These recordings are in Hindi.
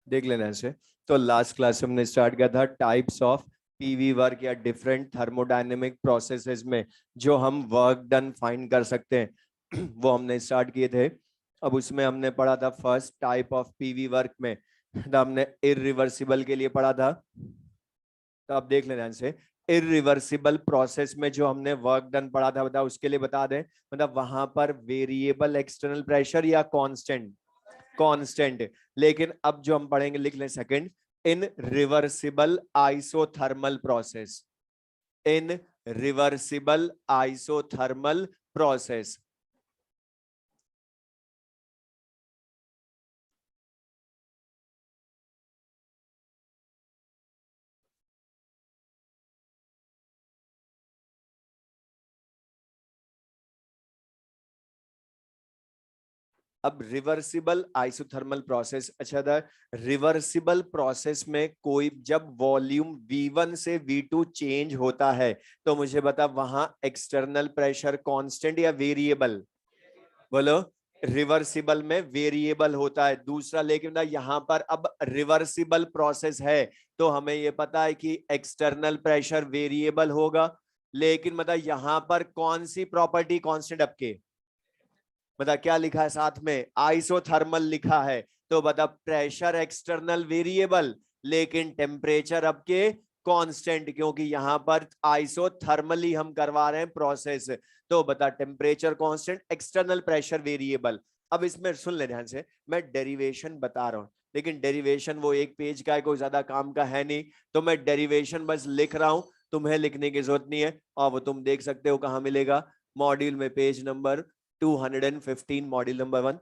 देख लेना ऐसे। तो लास्ट क्लास में हमने स्टार्ट किया था टाइप्स ऑफ पीवी वर्क या डिफरेंट थर्मोडायनेमिक प्रोसेसेस में जो हम वर्क डन फाइंड कर सकते हैं वो हमने स्टार्ट किए थे। अब उसमें हमने पढ़ा था first type of PV work में, तो हमने इरिवर्सिबल के लिए पढ़ा था। तो आप देख लेना से इरिवर्सिबल प्रोसेस में जो हमने वर्क डन पढ़ा था, बता उसके लिए बता दें, मतलब वहां पर वेरिएबल एक्सटर्नल प्रेशर या कांस्टेंट, कांस्टेंट। लेकिन अब जो हम पढ़ेंगे, लिख लें सेकंड, इन रिवर्सिबल आइसोथर्मल प्रोसेस, इन रिवर्सिबल आइसोथर्मल प्रोसेस। अब रिवर्सिबल आइसोथर्मल प्रोसेस, अच्छा था। रिवर्सिबल प्रोसेस में कोई जब वॉल्यूम V1 से V2 चेंज होता है तो मुझे बता वहां एक्सटर्नल प्रेशर कांस्टेंट या वेरिएबल, बोलो। रिवर्सिबल में वेरिएबल होता है दूसरा, लेकिन ना यहां पर अब रिवर्सिबल प्रोसेस है तो हमें यह पता है कि एक्सटर्नल प्रेशर वेरिएबल होगा। लेकिन मतलब यहां पर कौन सी प्रॉपर्टी कांस्टेंट आपके, बता क्या लिखा है साथ में, आइसोथर्मल लिखा है। तो बता प्रेशर एक्सटर्नल वेरिएबल लेकिन टेम्परेचर अब के कांस्टेंट, क्योंकि यहां पर आइसोथर्मली हम करवा रहे हैं प्रोसेस। तो बता temperature constant, external pressure variable. अब इसमें सुन ले ध्यान से, मैं डेरिवेशन बता रहा हूं, लेकिन डेरिवेशन वो एक पेज का है, कोई ज्यादा काम का है नहीं। तो मैं डेरिवेशन बस लिख रहा हूं, तुम्हें लिखने की जरूरत नहीं है। और वो तुम देख सकते हो कहां मिलेगा, मॉड्यूल में पेज नंबर 215 मॉड्यूल नंबर 1।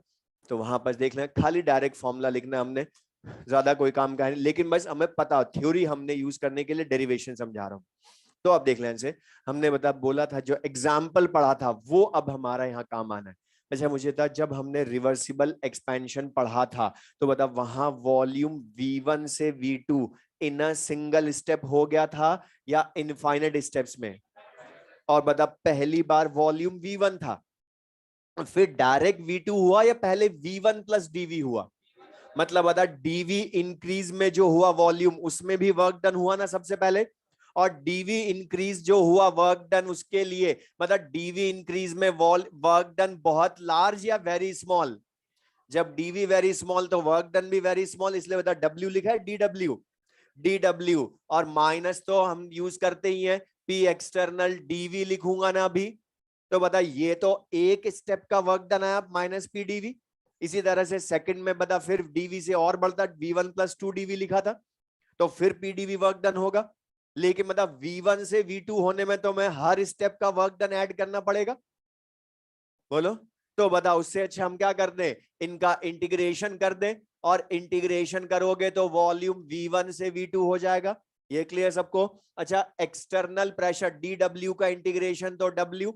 तो वहां पर देख लें, खाली डायरेक्ट फॉर्मूला लिखना, हमने ज्यादा कोई काम का है नहीं, लेकिन बस हमें पता थ्योरी हमने यूज करने के लिए डेरिवेशन समझा रहा हूं। तो अब देख लें से, हमने बता बोला था जो एग्जाम्पल पढ़ा था वो अब हमारा यहाँ काम आना है। अच्छा मुझे था जब हमने रिवर्सिबल एक्सपेंशन पढ़ा था तो बता वहां वॉल्यूम V1 से V2 in a single step हो गया था या इनफाइनाइट स्टेप्स में। और बता पहली बार वॉल्यूम V1 था, फिर डायरेक्ट V2 हुआ या पहले V1 प्लस DV हुआ। मतलब बता डीवी इंक्रीज में जो हुआ वॉल्यूम उसमें भी वर्क डन हुआ ना सबसे पहले, और डीवी इंक्रीज जो हुआ वर्क डन उसके लिए, मतलब डीवी इंक्रीज में वर्क डन बहुत लार्ज या वेरी स्मॉल। जब डीवी वेरी स्मॉल तो वर्क डन भी वेरी स्मॉल, इसलिए बता डब्ल्यू लिखा है, DW, DW। और माइनस तो हम यूज करते ही हैं, P एक्सटर्नल DV लिखूंगा ना अभी। तो बता ये तो एक स्टेप का वर्क डन है, माइनस PDV। इसी तरह से सेकंड में बता फिर डीवी से और बढ़ता, V1 प्लस 2DV लिखा था, तो फिर पीडीवी वर्क डन होगा। लेकिन मतलब V1 से V2 होने में तो मैं हर स्टेप का वर्क डन ऐड करना पड़ेगा, बोलो। तो बताओ उससे अच्छा हम क्या कर दें, इनका इंटीग्रेशन कर दें, और इंटीग्रेशन करोगे तो वॉल्यूम V1 से V2 हो जाएगा। ये क्लियर सबको। अच्छा एक्सटर्नल प्रेशर DW का इंटीग्रेशन तो W,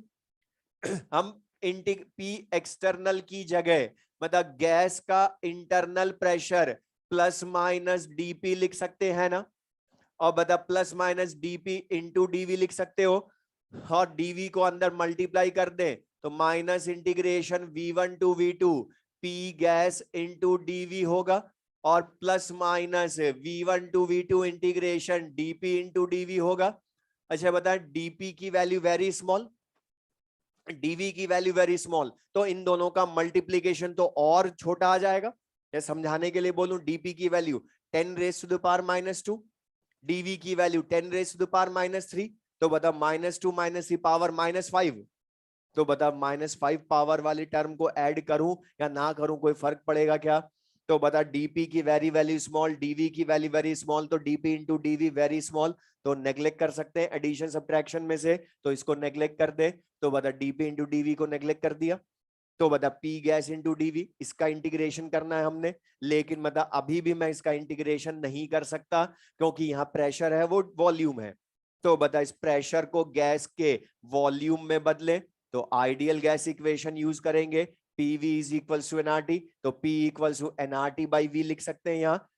हम पी एक्सटर्नल की जगह मतलब गैस का internal pressure plus minus dP लिख सकते हैं ना, और बता plus minus dP into dV लिख सकते हो, और डीवी को अंदर मल्टीप्लाई कर दे तो minus integration V1 to V2 P gas into dV होगा, और plus minus V1 to V2 integration dP into dV होगा। अच्छा बता डीपी की वैल्यू वेरी स्मॉल, डीवी की वैल्यू वेरी स्मॉल, तो इन दोनों का मल्टीप्लीकेशन तो और छोटा आ जाएगा। या समझाने के लिए बोलूं, डीपी की value 10 raise to the power -2, DV की value 10 raise to the power -3। तो बता -2 माइनस की पावर -5। तो बता -5 पावर वाली टर्म को ऐड करूं या ना करूं, कोई फर्क पड़ेगा क्या। तो बता डीपी की वेरी वैल्यू स्मॉल, डीवी की वैल्यू वेरी स्मॉल, तो dP into dV very small, तो नेग्लेक्ट कर सकते हैं एडिशन सब्ट्रैक्शन में से, तो इसको नेग्लेक्ट कर दे। तो बता डीपी इंटू डीवी को नेग्लेक्ट कर दिया। तो बता पी गैस इंटू डीवी, इसका इंटीग्रेशन करना है हमने, लेकिन मतलब अभी भी मैं इसका इंटीग्रेशन नहीं कर सकता क्योंकि यहाँ प्रेशर है वो वॉल्यूम है। तो बता इस प्रेशर को गैस के वॉल्यूम में बदले तो आइडियल गैस इक्वेशन यूज करेंगे, PV is equal to NRT, तो P equal to NRT by V लिख सकते हैं यहाँ।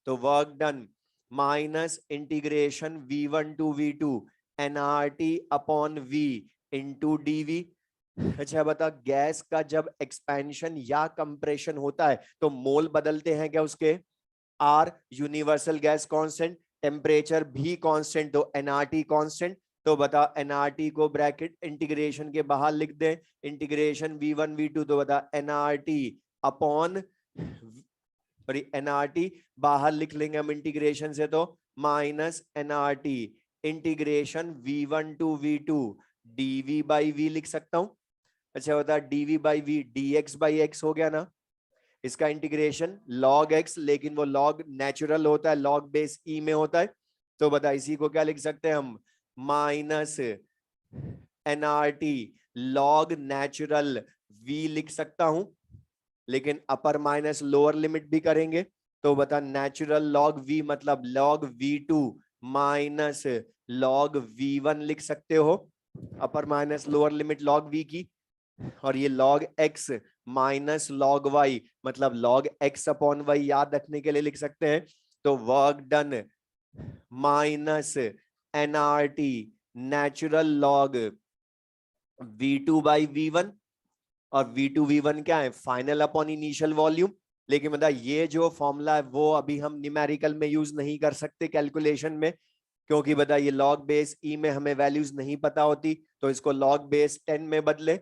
तो work done minus integration V1 to V2 NRT upon V into DV. अच्छा बता गैस का जब एक्सपेंशन या कंप्रेशन होता है तो मोल बदलते हैं क्या उसके, R universal gas constant, temperature भी कांस्टेंट, तो एनआरटी कांस्टेंट। तो बता एनआरटी को ब्रैकेट इंटीग्रेशन के बाहर लिख दे, इंटीग्रेशन V1 V2, तो बता एनआरटी अपॉन, सॉरी एनआरटी बाहर लिख लेंगे हम इंटीग्रेशन से, तो minus nRT integration V1 to V2 dV by V लिख सकता हूं। अच्छा बता dV by V dx by x हो गया ना, इसका इंटीग्रेशन log x, लेकिन वो log नेचुरल होता है, log बेस e में होता है, तो बता इसी को क्या लिख सकते हैं हम, minus NRT log natural v लिख सकता हूं, लेकिन अपर माइनस लोअर लिमिट भी करेंगे, तो बता नेचुरल log v मतलब log v2 minus log v1 लिख सकते हो, अपर minus lower limit log v की, और ये log x minus log y मतलब log x अपॉन y याद रखने के लिए लिख सकते हैं, तो work done minus NRT natural log V2 by V1, और V2 V1 क्या है, फाइनल अपॉन इनिशियल वॉल्यूम। लेकिन मतलब ये जो फॉर्मूला है वो अभी हम न्यूमेरिकल में यूज नहीं कर सकते कैलकुलेशन में, क्योंकि बता ये log बेस e में हमें वैल्यूज नहीं पता होती, तो इसको log बेस 10 में बदले,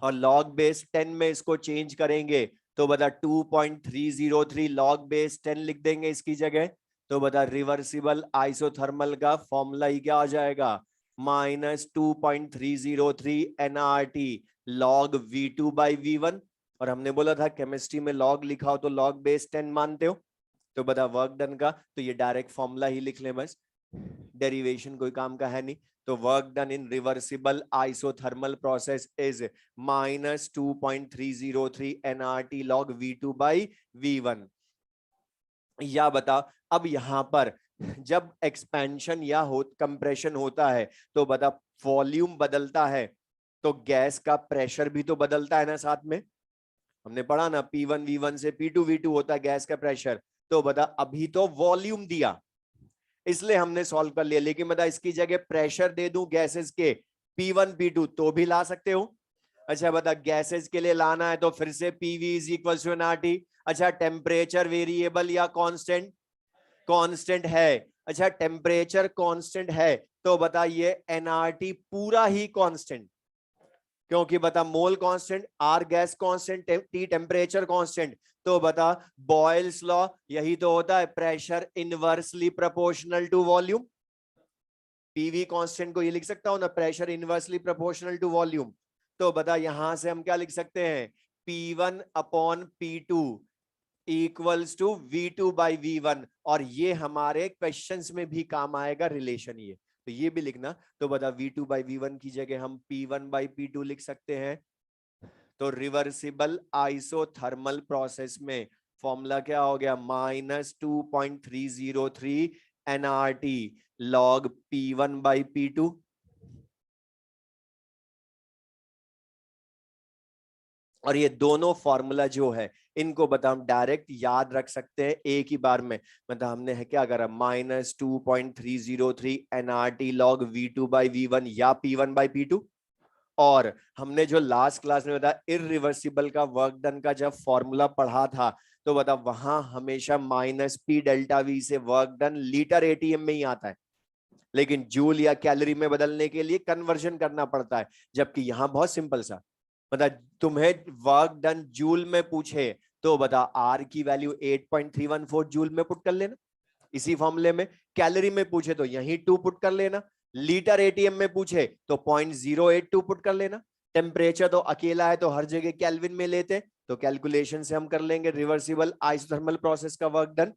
और log बेस 10 में इसको चेंज करेंगे, तो बता 2.303 log बेस 10 लिख देंगे इसकी जगह, तो बता रिवर्सिबल आइसोथर्मल का फॉर्मूला ही क्या आ जाएगा, -2.303 nRT log V2 by V1, और हमने बोला था केमिस्ट्री में log लिखा हो तो log बेस 10 मानते हो, तो बता वर्क डन का, तो ये डायरेक्ट फॉर्मूला ही लिख ले बस, डेरिवेशन कोई काम का है नहीं, तो work done in reversible isothermal process is -2.303 nRT log V2 by V1। या बता, अब यहां पर जब एक्सपेंशन या कंप्रेशन होता है, तो बता वॉल्यूम बदलता है, तो गैस का प्रेशर भी तो बदलता है ना साथ में, हमने पढ़ा ना P1 V1 से P2 V2 होता है गैस का प्रेशर, तो बता अभी तो वॉल्यूम दिया इसलिए हमने सॉल्व कर लिया, लेकिन बता इसकी जगह प्रेशर दे दूं गैसेस के P1 P2 तो भी ला सकते हो। अच्छा बता गैसेस के लिए लाना है तो फिर से PV is equal to nRT. अच्छा टेम्परेचर वेरिएबल या कांस्टेंट, कांस्टेंट है। अच्छा टेम्परेचर कांस्टेंट है तो बता ये एनआरटी पूरा ही कांस्टेंट, क्योंकि बता mole constant, R gas constant, T temperature constant, तो बता बॉयल्स लॉ यही तो होता है, pressure inversely proportional to volume. PV constant को ये लिख सकता हूं ना, pressure inversely proportional to volume, तो बता यहां से हम क्या लिख सकते हैं, P1 upon P2 equals to V2 by V1, और ये हमारे क्वेश्चंस में भी काम आएगा रिलेशन ये, तो ये भी लिखना, तो बता V2 बाई V1 की जगह हम P1 बाई P2 लिख सकते हैं। तो रिवर्सिबल आइसोथर्मल प्रोसेस में फॉर्मूला क्या हो गया, -2.303 nRT log P1 by P2, और ये दोनों फॉर्मूला जो है इनको बता हम डायरेक्ट याद रख सकते हैं एक ही बार में, मतलब हमने है क्या करा, -2.303 nRT log V2 by V1 या P1 बाई P2, और हमने जो लास्ट क्लास में बताया इरिवर्सिबल का वर्क डन का जब फॉर्मूला पढ़ा था, तो बता वहां हमेशा -P डेल्टा V से वर्क डन लीटर एटीएम में ही आता है, लेकिन जूल या कैलोरी में बदलने के लिए कन्वर्जन करना पड़ता है, जबकि यहां बहुत सिंपल सा, बता तुम्हें वर्क डन जूल में पूछे तो बता आर की वैल्यू 8.314 जूल में पुट कर लेना इसी फॉर्मूले में, कैलोरी में पूछे तो यही 2 पुट कर लेना, लीटर एटीएम में पूछे तो 0.082 पुट कर लेना, टेम्परेचर तो अकेला है तो हर जगह केल्विन में लेते, तो कैलकुलेशन से हम कर लेंगे रिवर्सिबल आइसोथर्मल प्रोसेस का वर्क डन।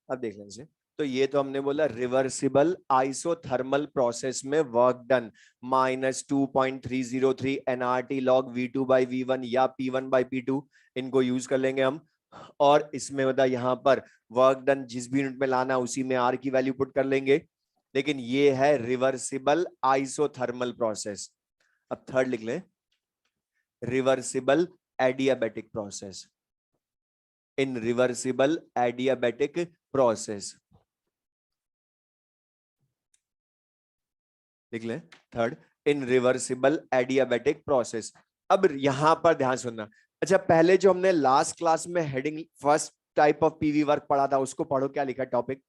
अब देख लेंगे, तो ये तो हमने बोला रिवर्सिबल आइसोथर्मल प्रोसेस में work done -2.303 nRT log V2 by V1 या P1 by P2, इनको यूज कर लेंगे हम। और इसमें बता यहाँ पर वर्क डन जिस भी यूनिट में लाना उसी में R की वैल्यू पुट कर लेंगे। लेकिन ये है रिवर्सिबल आइसोथर्मल प्रोसेस। अब थर्ड लिख लें, रिवर्सिबल एडियाबैटिक प्रोसेस। इन रिवर्सिबल एडियाबैटिक प्रोसेस लिख लें, थर्ड, इन रिवर्सिबल एडियाबैटिक प्रोसेस। अब यहां पर ध्यान सुनना। अच्छा, पहले जो हमने लास्ट क्लास में heading first type of PV work पढ़ा था, उसको पढ़ो, क्या लिखा टॉपिक,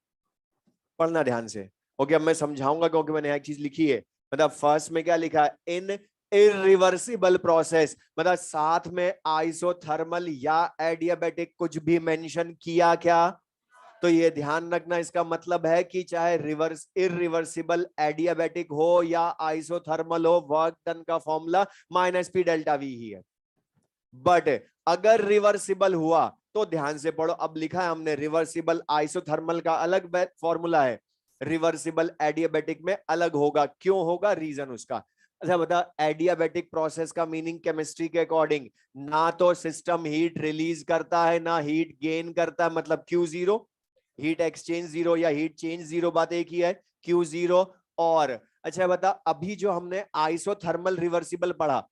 पढ़ना ध्यान से। ओके, अब मैं समझाऊंगा क्योंकि मैंने एक चीज लिखी है। मतलब फर्स्ट में क्या लिखा है, इन इरिवर्सिबल प्रोसेस, मतलब साथ में आइसोथर्मल या एडियाबैटिक कुछ भी मेंशन किया क्या, तो ये ध्यान रखना। इसका मतलब है कि चाहे रिवर्स इरिवर्सिबल एडियाबैटिक हो या आइसोथर्मल हो, वर्क डन का फॉर्मूला -P डेल्टा वी ही है। बट अगर रिवर्सिबल हुआ तो ध्यान से पढ़ो, अब लिखा है हमने रिवर्सिबल आइसोथर्मल का अलग फॉर्मूला है, रिवर्सिबल एडियाबैटिक में अलग होगा। क्यों होगा, रीजन उसका। अच्छा बता, एडियाबैटिक प्रोसेस का मीनिंग केमिस्ट्री के अकॉर्डिंग, ना तो सिस्टम हीट रिलीज करता है ना हीट गेन करता है, मतलब Q0, हीट एक्सचेंज जीरो या हीट चेंज जीरो, बात एक ही है, Q0। और अच्छा बता, अभी जो हमने आइसोथर्मल रिवर्सिबल पढ़ा,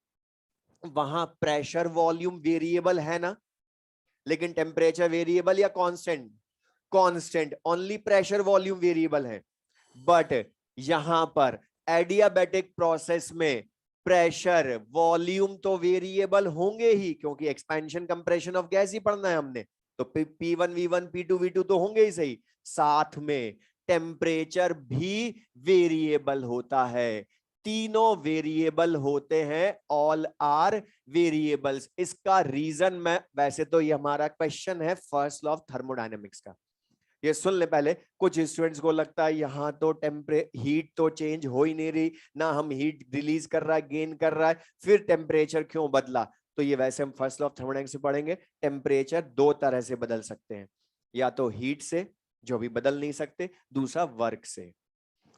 वहां प्रेशर वॉल्यूम वेरिएबल है ना, लेकिन टेम्परेचर वेरिएबल या constant, constant, only pressure volume variable है। बट यहां पर एडियाबैटिक प्रोसेस में प्रेशर वॉल्यूम तो वेरिएबल होंगे ही, क्योंकि एक्सपेंशन कंप्रेशन ऑफ गैस ही पढ़ना है हमने, तो P1 V1 P2 V2 तो होंगे ही सही, साथ में टेम्परेचर भी वेरिएबल होता है। तीनों वेरिएबल होते हैं, ऑल आर वेरिएबल्स। इसका रीजन मैं, वैसे तो ये हमारा क्वेश्चन है फर्स्ट लॉ ऑफ थर्मोडायनेमिक्स का, ये सुन ले पहले। कुछ स्टूडेंट्स को लगता है यहाँ तो हीट तो चेंज हो ही नहीं रही ना, हम हीट रिलीज कर रहा है गेन कर रहा है, फिर टेम्परेचर क्यों बदला। तो ये वैसे हम फर्स्ट लॉ ऑफ थर्मोडायनेमिक्स से पढ़ेंगे। टेम्परेचर दो तरह से बदल सकते हैं, या तो हीट से जो भी बदल नहीं सकते, दूसरा वर्क से।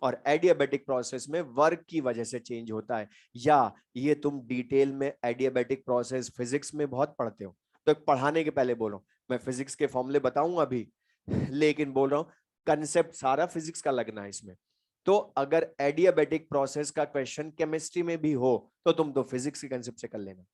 और एडियाबैटिक प्रोसेस में वर्क की वजह से चेंज होता है। या ये तुम डिटेल में एडियाबैटिक प्रोसेस फिजिक्स में बहुत पढ़ते हो, तो पढ़ाने के पहले बोलो, मैं फिजिक्स के फॉर्मूले बताऊंगा अभी, लेकिन बोल रहा हूं कंसेप्ट सारा फिजिक्स का लगना है इसमें। तो अगर एडियाबैटिक प्रोसेस का क्वेश्चन केमिस्ट्री में भी हो तो तुम तो फिजिक्स के कंसेप्ट से कर लेना,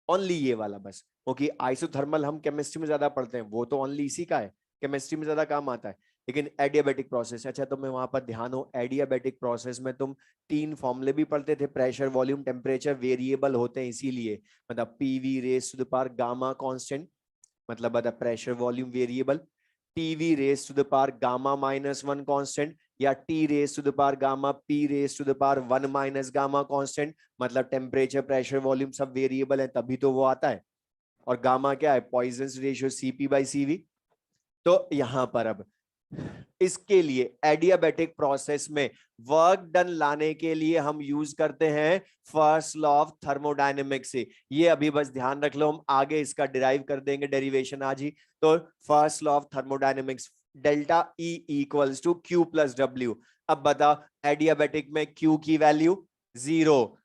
ओनली ये वाला बस। क्योंकि आइसोथर्मल हम केमिस्ट्री में ज्यादा पढ़ते हैं, वो तो ओनली इसी का है, केमिस्ट्री में ज्यादा काम आता है। लेकिन एडियाबैटिक प्रोसेस, अच्छा तो मैं वहां पर ध्यान हो, एडियाबैटिक प्रोसेस में तुम तीन फॉर्मूले भी पढ़ते थे, प्रेशर वॉल्यूम टेम्परेचर वेरिएबल होते हैं इसीलिए, मतलब PV raise to the power gamma constant, मतलब बता pressure volume variable, TV raise to the power gamma -1 constant, या T raise to the power gamma P raise to the power 1 minus gamma constant, मतलब टेम्परेचर प्रेशर वॉल्यूम सब वेरिएबल है तभी तो वो आता है। और गामा क्या है, पॉइजन्स रेशियो CP/CV। तो यहां पर अब इसके लिए एडियाबैटिक प्रोसेस में वर्क डन लाने के लिए हम यूज करते हैं फर्स्ट लॉ ऑफ थर्मोडायनेमिक्स से। ये अभी बस ध्यान रख लो, हम आगे इसका डिराइव कर देंगे, डेरिवेशन आज ही। तो first law of thermodynamics, delta E equals to Q plus W। अब बताओ एडियाबैटिक में Q की वैल्यू 0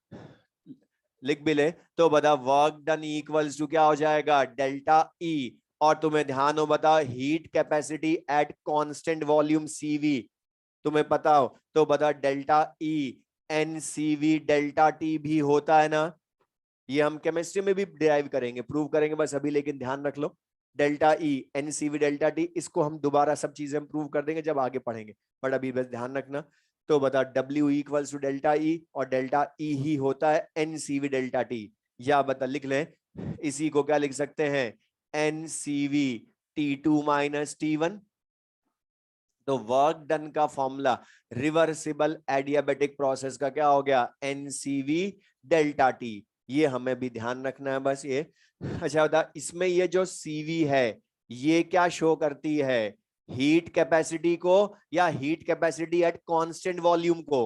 लिख भी ले, तो बता वर्क डन इक्वल्स टू क्या हो जाएगा, डेल्टा E। और तुम्हें ध्यान हो, बताओ heat capacity at constant volume CV तुम्हें पता हो तो बता, delta E NCV delta T भी होता है ना। ये हम केमिस्ट्री में भी डिराइव करेंगे, प्रूव करेंगे बस अभी, लेकिन ध्यान रख लो, delta E NCV delta T, इसको हम दोबारा सब चीजें प्रूव कर देंगे जब आगे पढ़ेंगे, बट अभी बस ध्यान रखना। तो बता W equals to delta E, और डेल्टा E ही होता है NCV डेल्टा T। या बता लिख लें, इसी को क्या लिख सकते हैं, NCV T2 माइनस T1। तो वर्क डन का फॉर्मूला रिवर्सिबल एडियाबैटिक प्रोसेस का क्या हो गया, NCV डेल्टा T। ये हमें भी ध्यान रखना है बस ये। अच्छा बता, इसमें ये जो CV है ये क्या शो करती है, हीट कैपेसिटी को या heat capacity at constant volume को।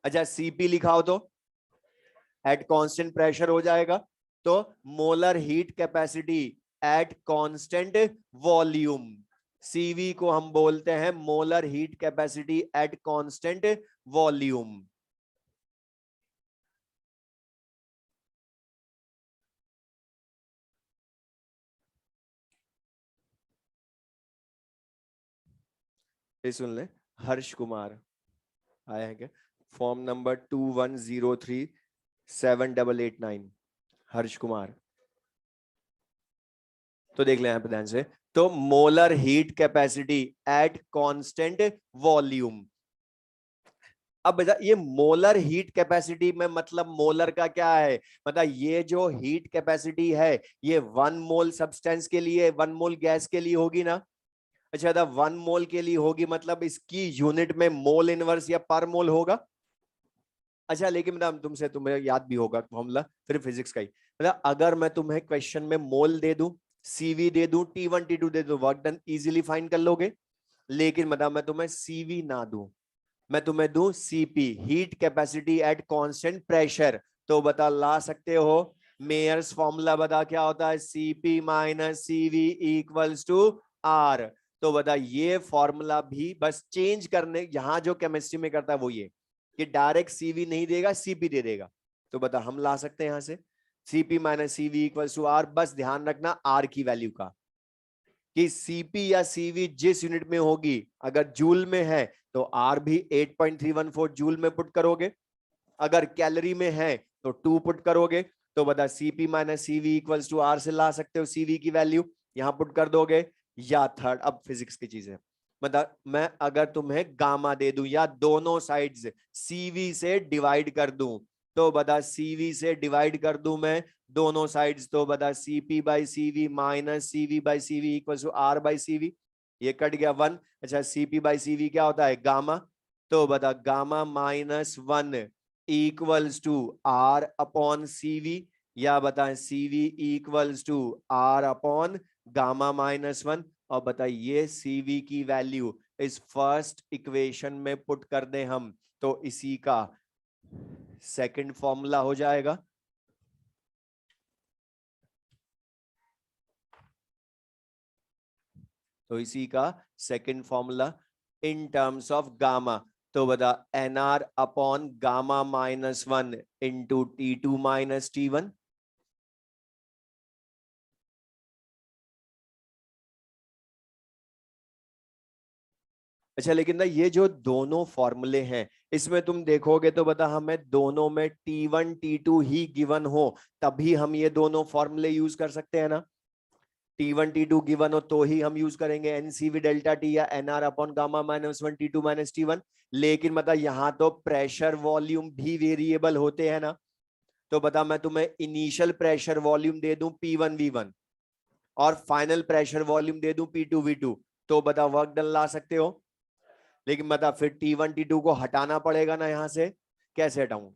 अच्छा CP लिखा हो तो एट कांस्टेंट प्रेशर हो जाएगा, तो molar heat capacity at constant volume. CV को हम बोलते हैं molar heat capacity at constant volume. सुन ले, हर्ष कुमार आया है क्या? Form number 21037889, Harsh Kumar. तो देख ले यहां पे ध्यान से, तो molar heat capacity at constant volume. अब बेटा ये मोलर हीट कैपेसिटी में मतलब मोलर का क्या है, मतलब ये जो हीट कैपेसिटी है ये 1 मोल सब्सटेंस के लिए, 1 मोल गैस के लिए होगी ना। अच्छा था 1 मोल के लिए होगी, मतलब इसकी यूनिट में मोल इनवर्स या पर मोल होगा। अच्छा लेकिन मतलब तुमसे तुम्हें याद भी होगा फॉर्मूला फिर फिजिक्स का ही, मतलब अगर मैं तुम्हें क्वेश्चन में मोल दे दूं, सीवी दे दूं, T1 T2 दे दूं, वर्क डन इजीली फाइंड कर लोगे। लेकिन मतलब मैं तुम्हें सीवी ना दूं, मैं तुम्हें दूं CP, heat capacity at constant pressure, तो बता ला सकते हो। मेयर्स फॉर्मूला बता क्या होता है, CP minus CV equals to R. तो बता ये फॉर्मूला भी बस चेंज करने, यहां जो केमिस्ट्री में करता है वो ये कि डायरेक्ट सीवी नहीं देगा सीपी दे देगा। तो बता हम ला सकते हैं यहां से CP minus CV equals to R. बस ध्यान रखना आर की वैल्यू का, कि सीपी या सीवी जिस यूनिट में होगी, अगर जूल में है तो आर भी 8.314 जूल में पुट करोगे, अगर कैलोरी में है तो 2 पुट करोगे। तो बता CP minus CV equals to R से ला सकते हो सीवी की वैल्यू, यहां पुट कर दोगे। या थर्ड, अब फिजिक्स की चीजें, मतलब मैं अगर तुम्हें गामा दे दूं या दोनों साइड्स सीवी से डिवाइड कर दूं, तो बता सीवी से डिवाइड कर दूं मैं दोनों साइड्स, तो बता CP by CV minus CV by CV equal to R by CV, ये कट गया 1। अच्छा सीपी बाई सीवी क्या होता है, गामा, तो बता gamma minus 1 equals to R upon CV, या बताएं CV equals to R upon gamma minus 1। और बताइए सीवी की वैल्यू इस फर्स्ट इक्वेशन में पुट कर दें हम, तो इसी का सेकंड फॉर्मूला हो जाएगा। तो इसी का second formula in terms of gamma, तो बता n R upon gamma minus 1 into T2 minus T1। अच्छा लेकिन ना ये जो दोनों फॉर्मूले हैं इसमें तुम देखोगे तो बता हमें दोनों में T1 T2 ही गिवन हो तभी हम ये दोनों फॉर्मूले यूज कर सकते हैं ना। T1 T2 गिवन हो तो ही हम यूज करेंगे एनसीवी डेल्टा टी या nR upon gamma minus 1 T2 minus T1। लेकिन बता यहाँ तो प्रेशर वॉल्यूम भी वेरिएबल होते हैं ना। तो बता मैं तुम्हें इनिशियल प्रेशर वॉल्यूम दे दूं P1 V1 और फाइनल प्रेशर वॉल्यूम दे दूं P2 V2, तो बता वर्क डन ला सकते हो। लेकिन बता फिर T1 T2 को हटाना पड़ेगा ना यहां से, कैसे हटाऊं,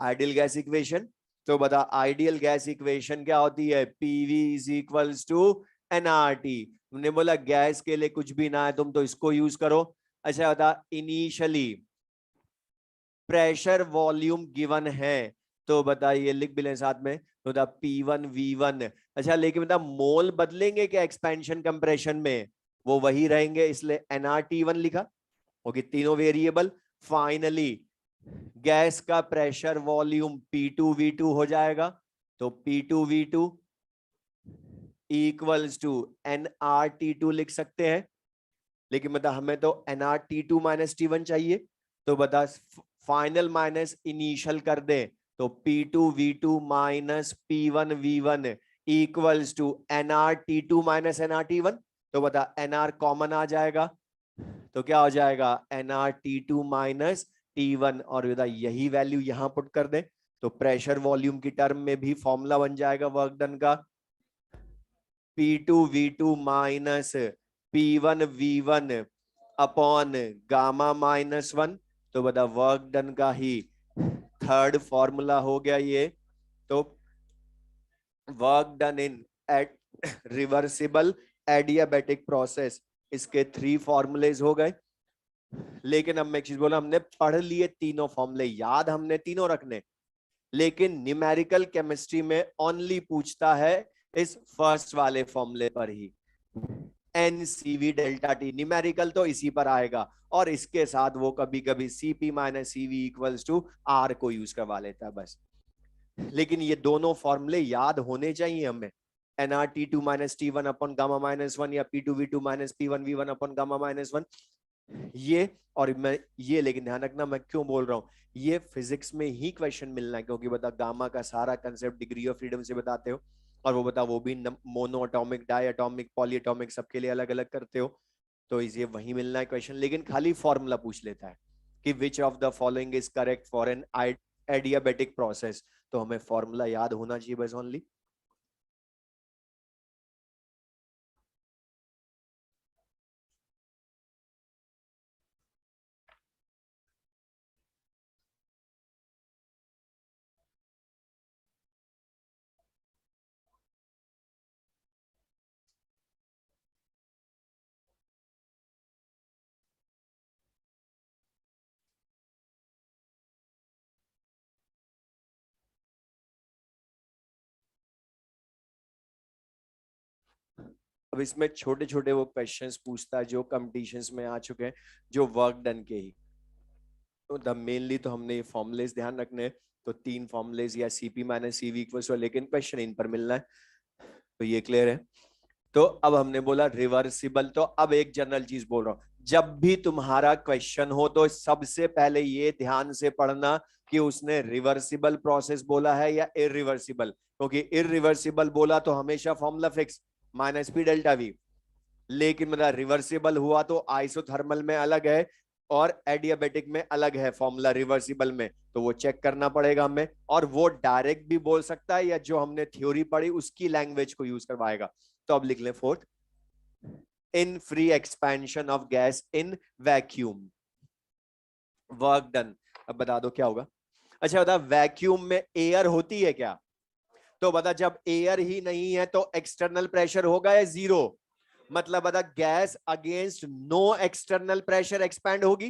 आइडियल गैस इक्वेशन। तो बता आइडियल गैस इक्वेशन क्या होती है, PV is equals to nRT. तुमने बोला गैस के लिए कुछ भी ना है तुम तो इसको यूज करो। अच्छा बता इनिशियली प्रेशर वॉल्यूम गिवन है, तो बताइए लिख भी लें साथ में, तो बता P1 V1। अच्छा लेकिन बता मोल बदलेंगे क्या एक्सपेंशन कंप्रेशन में, वो वही रहेंगे इसलिए NRT1 लिखा, होगी तीनों वेरिएबल। फाइनली गैस का प्रेशर वॉल्यूम P2 V2 हो जाएगा, तो P2 V2 equals to NRT2 लिख सकते हैं। लेकिन बता हमें तो NRT2 माइनस T1 चाहिए, तो बता फाइनल माइनस इनिशियल कर दे, तो P2 V2 minus P1 V1 equals to NRT2 minus NRT1। तो बता NR कॉमन आ जाएगा, तो क्या हो जाएगा NRT2 माइनस T1, और बता यही वैल्यू यहां पुट कर दे, तो प्रेशर वॉल्यूम की टर्म में भी फॉर्मूला बन जाएगा वर्क डन का, P2 V2 minus P1 V1 upon gamma minus 1। तो बता वर्क डन का ही थर्ड फॉर्मूला हो गया ये। तो work done in at reversible adiabatic process, इसके 3 फॉर्मूलेज हो गए। लेकिन अब मैं एक चीज बोला, हमने पढ़ लिए तीनों फॉर्मूले, याद हमने तीनों रखने, लेकिन न्यूमेरिकल केमिस्ट्री में ओनली पूछता है इस फर्स्ट वाले फॉर्मूले पर ही। NCV डेल्टा टी, न्यूमेरिकल तो इसी पर आएगा, और इसके साथ वो कभी कभी CP minus CV equals to R को यूज करवा लेता है बस। लेकिन ये दोनों फॉर्मूले याद होने चाहिए हमें, NRT2 minus T1 upon gamma minus 1 या P2V2 minus P1V1 upon gamma minus 1, ये और मैं ये, लेकिन ध्यान रखना मैं क्यों बोल रहा हूं, ये फिजिक्स में ही क्वेश्चन मिलना है, क्योंकि बता गामा का सारा कंसेप्ट डिग्री ऑफ फ्रीडम से बताते हो, और वो बता वो भी mono atomic, di atomic, poly atomic सबके लिए अलग अलग करते हो, तो ये वही मिलना है क्वेश्चन। लेकिन खाली फॉर्मूला पूछ लेता है कि which of the following is correct for an adiabatic process, तो हमें फॉर्मूला याद होना चाहिए बस ओनली। अब इसमें छोटे छोटे वो क्वेश्चंस पूछता है जो कंपटीशंस में आ चुके हैं, जो वर्क डन के ही, तो द मेनली तो हमने ये फॉर्मुलेस ध्यान रखने हैं, तो 3 फॉर्मुलेस या CP माइनस CV इक्वल्स, लेकिन क्वेश्चन इन पर मिलना है, तो ये क्लियर है। तो अब हमने बोला रिवर्सिबल, तो अब एक जनरल चीज बोल रहा हूं, जब भी तुम्हारा क्वेश्चन हो तो सबसे पहले ये ध्यान से पढ़ना कि उसने रिवर्सिबल प्रोसेस बोला है या इरिवर्सिबल, क्योंकि इरिवर्सिबल बोला तो हमेशा formula fix minus P delta V, लेकिन मतलब रिवर्सिबल हुआ तो आइसोथर्मल में अलग है और एडियाबेटिक में अलग है फॉर्मूला रिवर्सिबल में, तो वो चेक करना पड़ेगा हमें, और वो डायरेक्ट भी बोल सकता है या जो हमने थ्योरी पढ़ी उसकी लैंग्वेज को यूज करवाएगा। तो अब लिख लें fourth, in free expansion of gas in vacuum, work done. अब बता दो क्या होगा। अच्छा बता, वैक्यूम में एयर होती है क्या, तो बता जब एयर ही नहीं है तो एक्सटर्नल प्रेशर होगा या जीरो, मतलब बता gas against no external pressure expand होगी,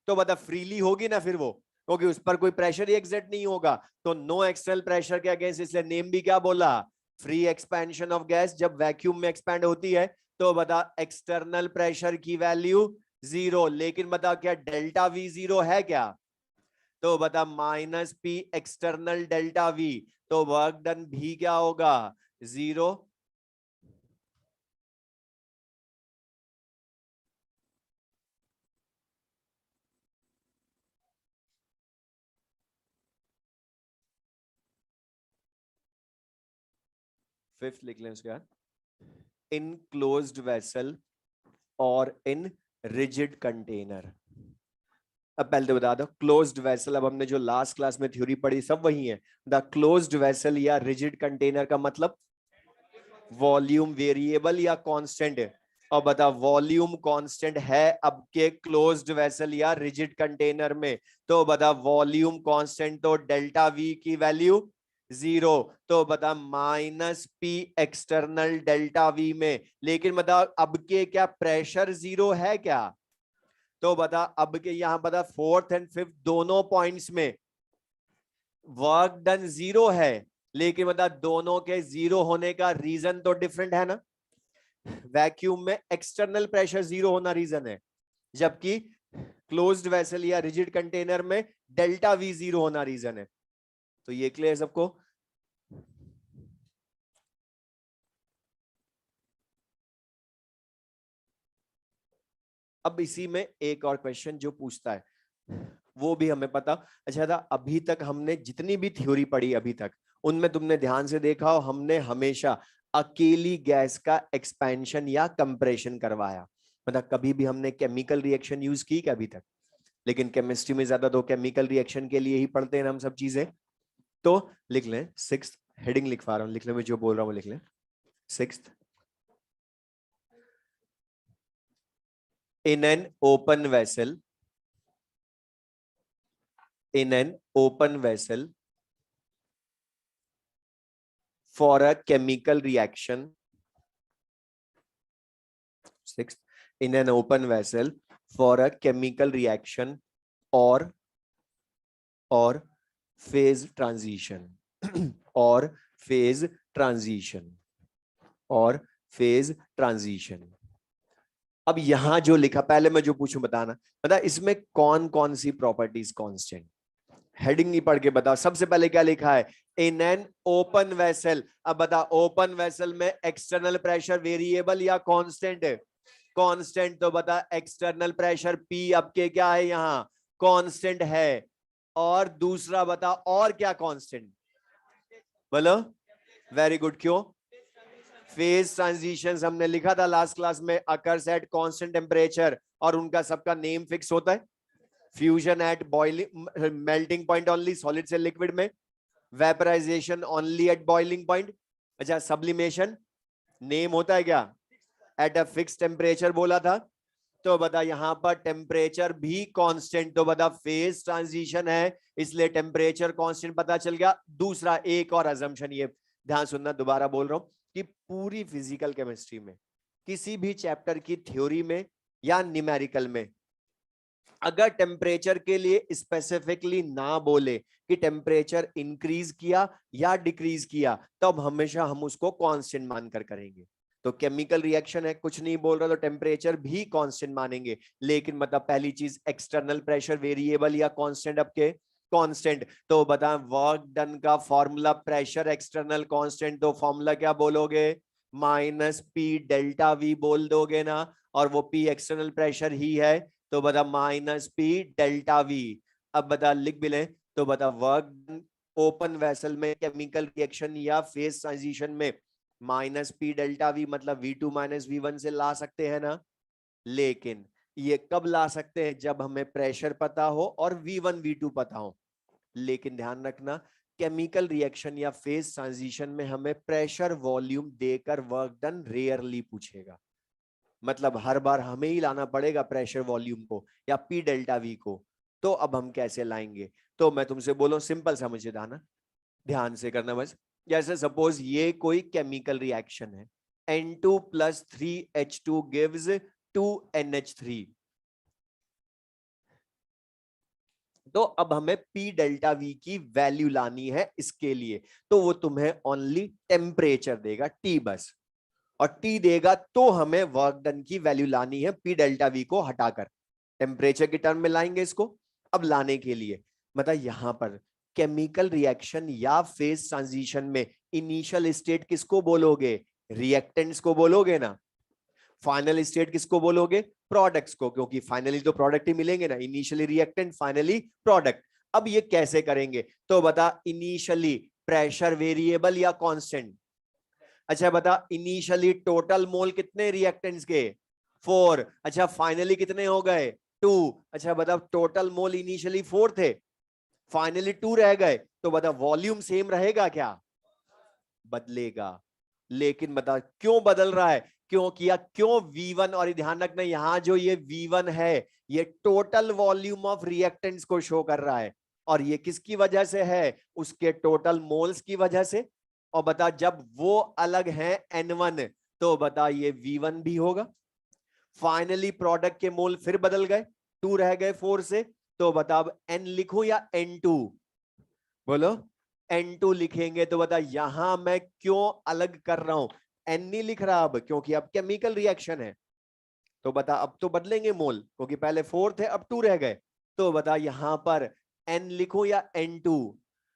तो बता फ्रीली होगी ना फिर वो, क्योंकि उस पर कोई प्रेशर ही एग्जर्ट नहीं होगा, तो नो एक्सटर्नल प्रेशर के अगेंस्ट, इसलिए नेम भी क्या बोला, फ्री एक्सपेंशन ऑफ गैस। जब वैक्यूम में एक्सपैंड होती है तो बता एक्सटर्नल प्रेशर की वैल्यू जीरो, लेकिन बता क्या डेल्टा V जीरो है क्या, तो बता minus P external delta V, तो वर्क डन भी क्या होगा, जीरो। फिफ्थ लिख लें उसके बाद, इन क्लोज्ड वेसल और इन रिजिड कंटेनर। अब पहले तो बता दो क्लोज्ड वेसल, अब हमने जो लास्ट क्लास में थ्योरी पढ़ी सब वही है, द क्लोज्ड वेसल या रिजिड कंटेनर का मतलब वॉल्यूम वेरिएबल या कांस्टेंट है, और बता वॉल्यूम कांस्टेंट है अब के क्लोज्ड वेसल या रिजिड कंटेनर में, तो बता वॉल्यूम कांस्टेंट तो डेल्टा V की वैल्यू जीरो, तो बता minus P external delta V में, लेकिन बता अब के क्या प्रेशर जीरो है क्या, तो बता अब के यहां बता फोर्थ एंड फिफ्थ दोनों पॉइंट्स में वर्क डन जीरो है, लेकिन बता दोनों के जीरो होने का रीजन तो डिफरेंट है ना, वैक्यूम में एक्सटर्नल प्रेशर जीरो होना रीजन है, जबकि क्लोज्ड वेसल या रिजिड कंटेनर में डेल्टा V जीरो होना रीजन है, तो ये क्लियर सबको। अब इसी में एक और क्वेश्चन जो पूछता है वो भी हमें पता, अच्छा था अभी तक हमने जितनी भी थ्योरी पढ़ी अभी तक उनमें तुमने ध्यान से देखा हो, हमने हमेशा अकेली गैस का एक्सपेंशन या कंप्रेशन करवाया, मतलब कभी भी हमने केमिकल रिएक्शन यूज की क्या अभी तक, लेकिन केमिस्ट्री में ज्यादा तो केमिकल रिएक्शन के लिए ही पढ़ते हैं हम सब चीजें। तो लिख लें सिक्स्थ, हेडिंग लिखवा रहा हूं, लिख लें मैं जो बोल रहा हूं लिख लें, sixth, in an open vessel, in an open vessel for a chemical reaction, sixth, in an open vessel for a chemical reaction or phase transition or phase transition or phase transition, अब यहां जो लिखा, पहले मैं जो पूछूं बताना, बता इसमें कौन कौन सी प्रॉपर्टीज कांस्टेंट, हेडिंग ही पढ़ के बताओ। सबसे पहले क्या लिखा है, इन एन ओपन वेसल। अब बता ओपन वेसल में एक्सटर्नल प्रेशर वेरिएबल या कांस्टेंट है? कांस्टेंट। तो बता एक्सटर्नल प्रेशर पी आपके क्या है यहाँ, कांस्टेंट है। और दूसरा बता और क्या कांस्टेंट, बोलो। वेरी गुड, क्यों? फेज ट्रांजिशंस हमने लिखा था लास्ट क्लास में, अकर्स एट कांस्टेंट टेम्परेचर, और उनका सबका नेम फिक्स होता है। Fusion at boiling melting point only, solid से लिक्विड में। Vaporisation only at boiling point. अच्छा, सब्लिमेशन नेम होता है क्या, एट अ फिक्स टेम्परेचर बोला था। तो बता यहां पर टेम्परेचर भी कांस्टेंट, तो बता फेज ट्रांजिशन है इसलिए टेम्परेचर कांस्टेंट पता चल गया। दूसरा एक और अजम्पशन, ये ध्यान सुनना, दोबारा बोल रहा हूं कि पूरी फिजिकल केमिस्ट्री में किसी भी चैप्टर की थ्योरी में या न्यूमेरिकल में अगर टेम्परेचर के लिए स्पेसिफिकली ना बोले कि टेम्परेचर इंक्रीज किया या डिक्रीज किया, तब हमेशा हम उसको कांस्टेंट मानकर करेंगे। तो केमिकल रिएक्शन है, कुछ नहीं बोल रहा तो टेम्परेचर भी कांस्टेंट मानेंगे। लेकिन मतलब पहली चीज एक्सटर्नल प्रेशर वेरिएबल या कांस्टेंट, अब के कांस्टेंट। तो बता वर्क डन का फॉर्मूला, प्रेशर एक्सटर्नल कांस्टेंट, तो फॉर्मूला क्या बोलोगे, माइनस पी डेल्टा वी बोल दोगे ना, और वो पी एक्सटर्नल प्रेशर ही है। तो बता माइनस पी डेल्टा वी। अब बता लिख भी ले, तो बता वर्क ओपन वेसल में केमिकल रिएक्शन या फेज ट्रांजिशन में माइनस पी डेल्टा वी मतलब V2 माइनस V1 से ला सकते हैं ना। लेकिन ये कब ला सकते हैं, जब हमें प्रेशर पता हो और V1 V2 पता हो। लेकिन ध्यान रखना केमिकल रिएक्शन या फेज ट्रांजिशन में हमें प्रेशर वॉल्यूम देकर वर्क डन रेयरली पूछेगा। मतलब हर बार हमें ही लाना पड़ेगा प्रेशर वॉल्यूम को या पी डेल्टा वी को। तो अब हम कैसे लाएंगे, तो मैं तुमसे बोलूं सिंपल समझे दाना, ध्यान से करना बस। जैसे सपोज ये कोई केमिकल रिएक्शन है, N2 plus 3H2 gives 2NH3। तो अब हमें पी डेल्टा वी की वैल्यू लानी है इसके लिए, तो वो तुम्हें ओनली टेम्परेचर देगा टी बस, और टी देगा तो हमें वर्क डन की वैल्यू लानी है पी डेल्टा वी को हटाकर, टेम्परेचर के टर्म में लाएंगे इसको। अब लाने के लिए मतलब यहां पर केमिकल रिएक्शन या फेज ट्रांजिशन में इनिशियल स्टेट किसको बोलोगे, रिएक्टेंट्स को बोलोगे ना। फाइनल स्टेट किसको बोलोगे, प्रोडक्ट्स को, क्योंकि फाइनली तो प्रोडक्ट ही मिलेंगे ना, इनिशियली रिएक्टेंट फाइनली प्रोडक्ट। अब ये कैसे करेंगे, तो बता इनिशियली प्रेशर वेरिएबल या कांस्टेंट। अच्छा बता इनिशियली टोटल मोल कितने रिएक्टेंट्स के, 4। अच्छा फाइनली कितने हो गए, 2। अच्छा बता टोटल मोल इनिशियली 4 थे, फाइनली 2 रह गए, तो बता वॉल्यूम सेम रहेगा क्या, बदलेगा। लेकिन बता क्यों बदल रहा है, क्यों किया, क्यों V1, और ध्यान रखना यहां जो ये V1 है ये टोटल वॉल्यूम ऑफ रिएक्टेंट्स को शो कर रहा है, और ये किसकी वजह से है, उसके टोटल मोल्स की वजह से। और बता जब वो अलग है N1, तो बता ये V1 भी होगा। फाइनली प्रोडक्ट के मोल फिर बदल गए, 2 रह गए 4 से, तो बता अब N लिखूं या N2, बोलो। N2 लिखेंगे तो बता यहां मैं क्यों अलग कर रहा हूं, N नहीं लिख रहा अब, क्योंकि अब केमिकल रिएक्शन है। तो बता अब तो बदलेंगे मोल, क्योंकि पहले 4 थे अब 2 रह गए। तो बता यहां पर N लिखो या N2,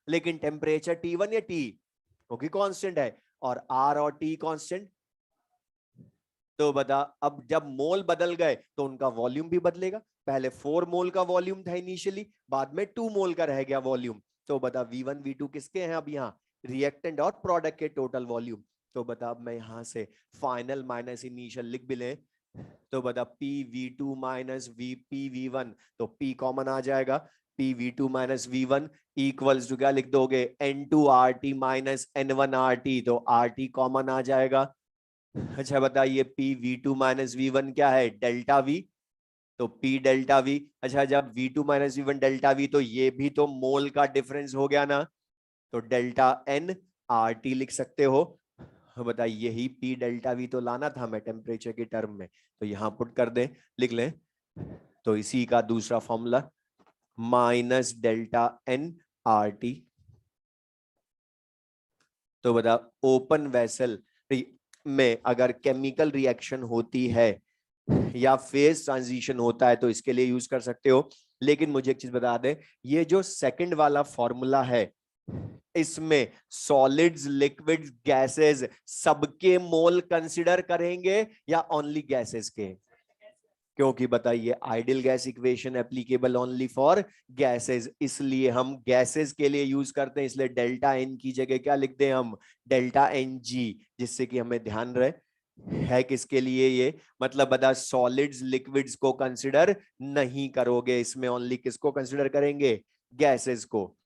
लेकिन टेम्परेचर T1 या T, क्योंकि कांस्टेंट है, और R और T कांस्टेंट। तो बता अब जब मोल बदल गए तो उनका वॉल्यूम भी बदलेगा, पहले 4 मोल का वॉल्यूम था इनिशियली, बाद में 2 मोल का रह गया वॉल्यूम। तो बता V1 V2 किसके हैं अब यहाँ, रिएक्टेंट और प्रोडक्ट के टोटल वॉल्यूम। तो बता अब मैं यहां से फाइनल माइनस इनिशियल लिख भी ले, तो बता P V2 minus P V1, तो P कॉमन आ जाएगा, P V2 minus V1 equals to क्या लिख दोगे, N2 RT minus N1 RT, तो RT कॉमन आ जाएगा। अच्छा बताइए पी V2 माइनस V1 क्या है, डेल्टा V, तो P डेल्टा V। अच्छा जब V2 minus V1 delta V, तो ये भी तो मोल का डिफरेंस हो गया ना, तो डेल्टा N RT लिख सकते हो। बताइए यही P डेल्टा V तो लाना था हमें टेम्परेचर के टर्म में, तो यहां पुट कर दे, लिख लें। तो इसी का दूसरा formula minus delta N RT। तो बता ओपन वेसल में अगर केमिकल रिएक्शन होती है या फेज ट्रांजिशन होता है तो इसके लिए यूज कर सकते हो। लेकिन मुझे एक चीज बता दें, ये जो सेकंड वाला फॉर्मूला है, इसमें सॉलिड्स, लिक्विड्स, गैसेस सबके मोल कंसिडर करेंगे या ओनली गैसेस के? क्योंकि बताइए, ideal gas equation applicable only for gases, इसलिए हम गैसेस के लिए यूज करते हैं। इसलिए डेल्टा एन की जगह क्या लिखते हैं हम? डेल्टा एन जी, जिससे कि हमें ध्यान रहे है किसके लिए ये, मतलब बता, सॉलिड्स लिक्विड्स को कंसिडर नहीं करोगे इसमें, ओनली किसको कंसिडर करेंगे? गैसेस को।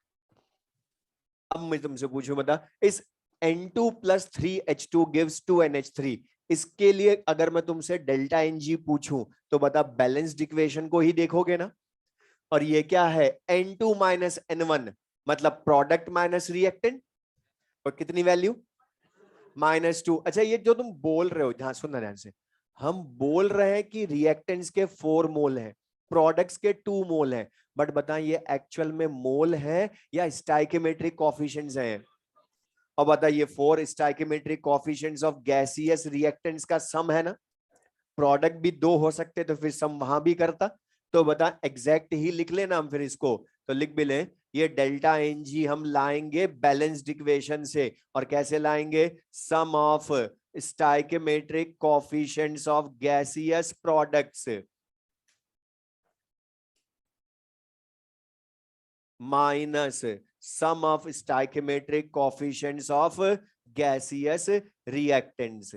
अब मैं तुमसे पूछूं, बता, इस N2 + 3H2 gives 2NH3, इसके लिए अगर मैं तुमसे डेल्टा एन जी पूछूं तो बता, बैलेंस्ड इक्वेशन को ही देखोगे ना। और ये क्या है? N2 - N1, मतलब प्रोडक्ट माइनस रिएक्टेंट, और कितनी वैल्यू? -2। अच्छा, ये जो तुम बोल रहे हो, ध्यान सुनना ध्यान से, हम बोल रहे हैं कि रिएक्टेंट्स के 4 मोल हैं, प्रोडक्ट्स के 2 मोल हैं, बट बताएं ये एक्चुअल में मोल है या स्टाइकियोमेट्रिक कोफिशिएंट्स हैं? और बताइए, 4 stoichiometric coefficients of gaseous reactants का सम है ना। प्रोडक्ट भी 2 हो सकते तो फिर सम वहां भी करता। तो बता, एग्जैक्ट ही लिख लेना हम फिर इसको, तो लिख भी लें, ये डेल्टा एन जी हम लाएंगे बैलेंस्ड इक्वेशन से। और कैसे लाएंगे? Sum of stoichiometric coefficients of gaseous products minus sum of stoichiometric coefficients of gaseous reactants.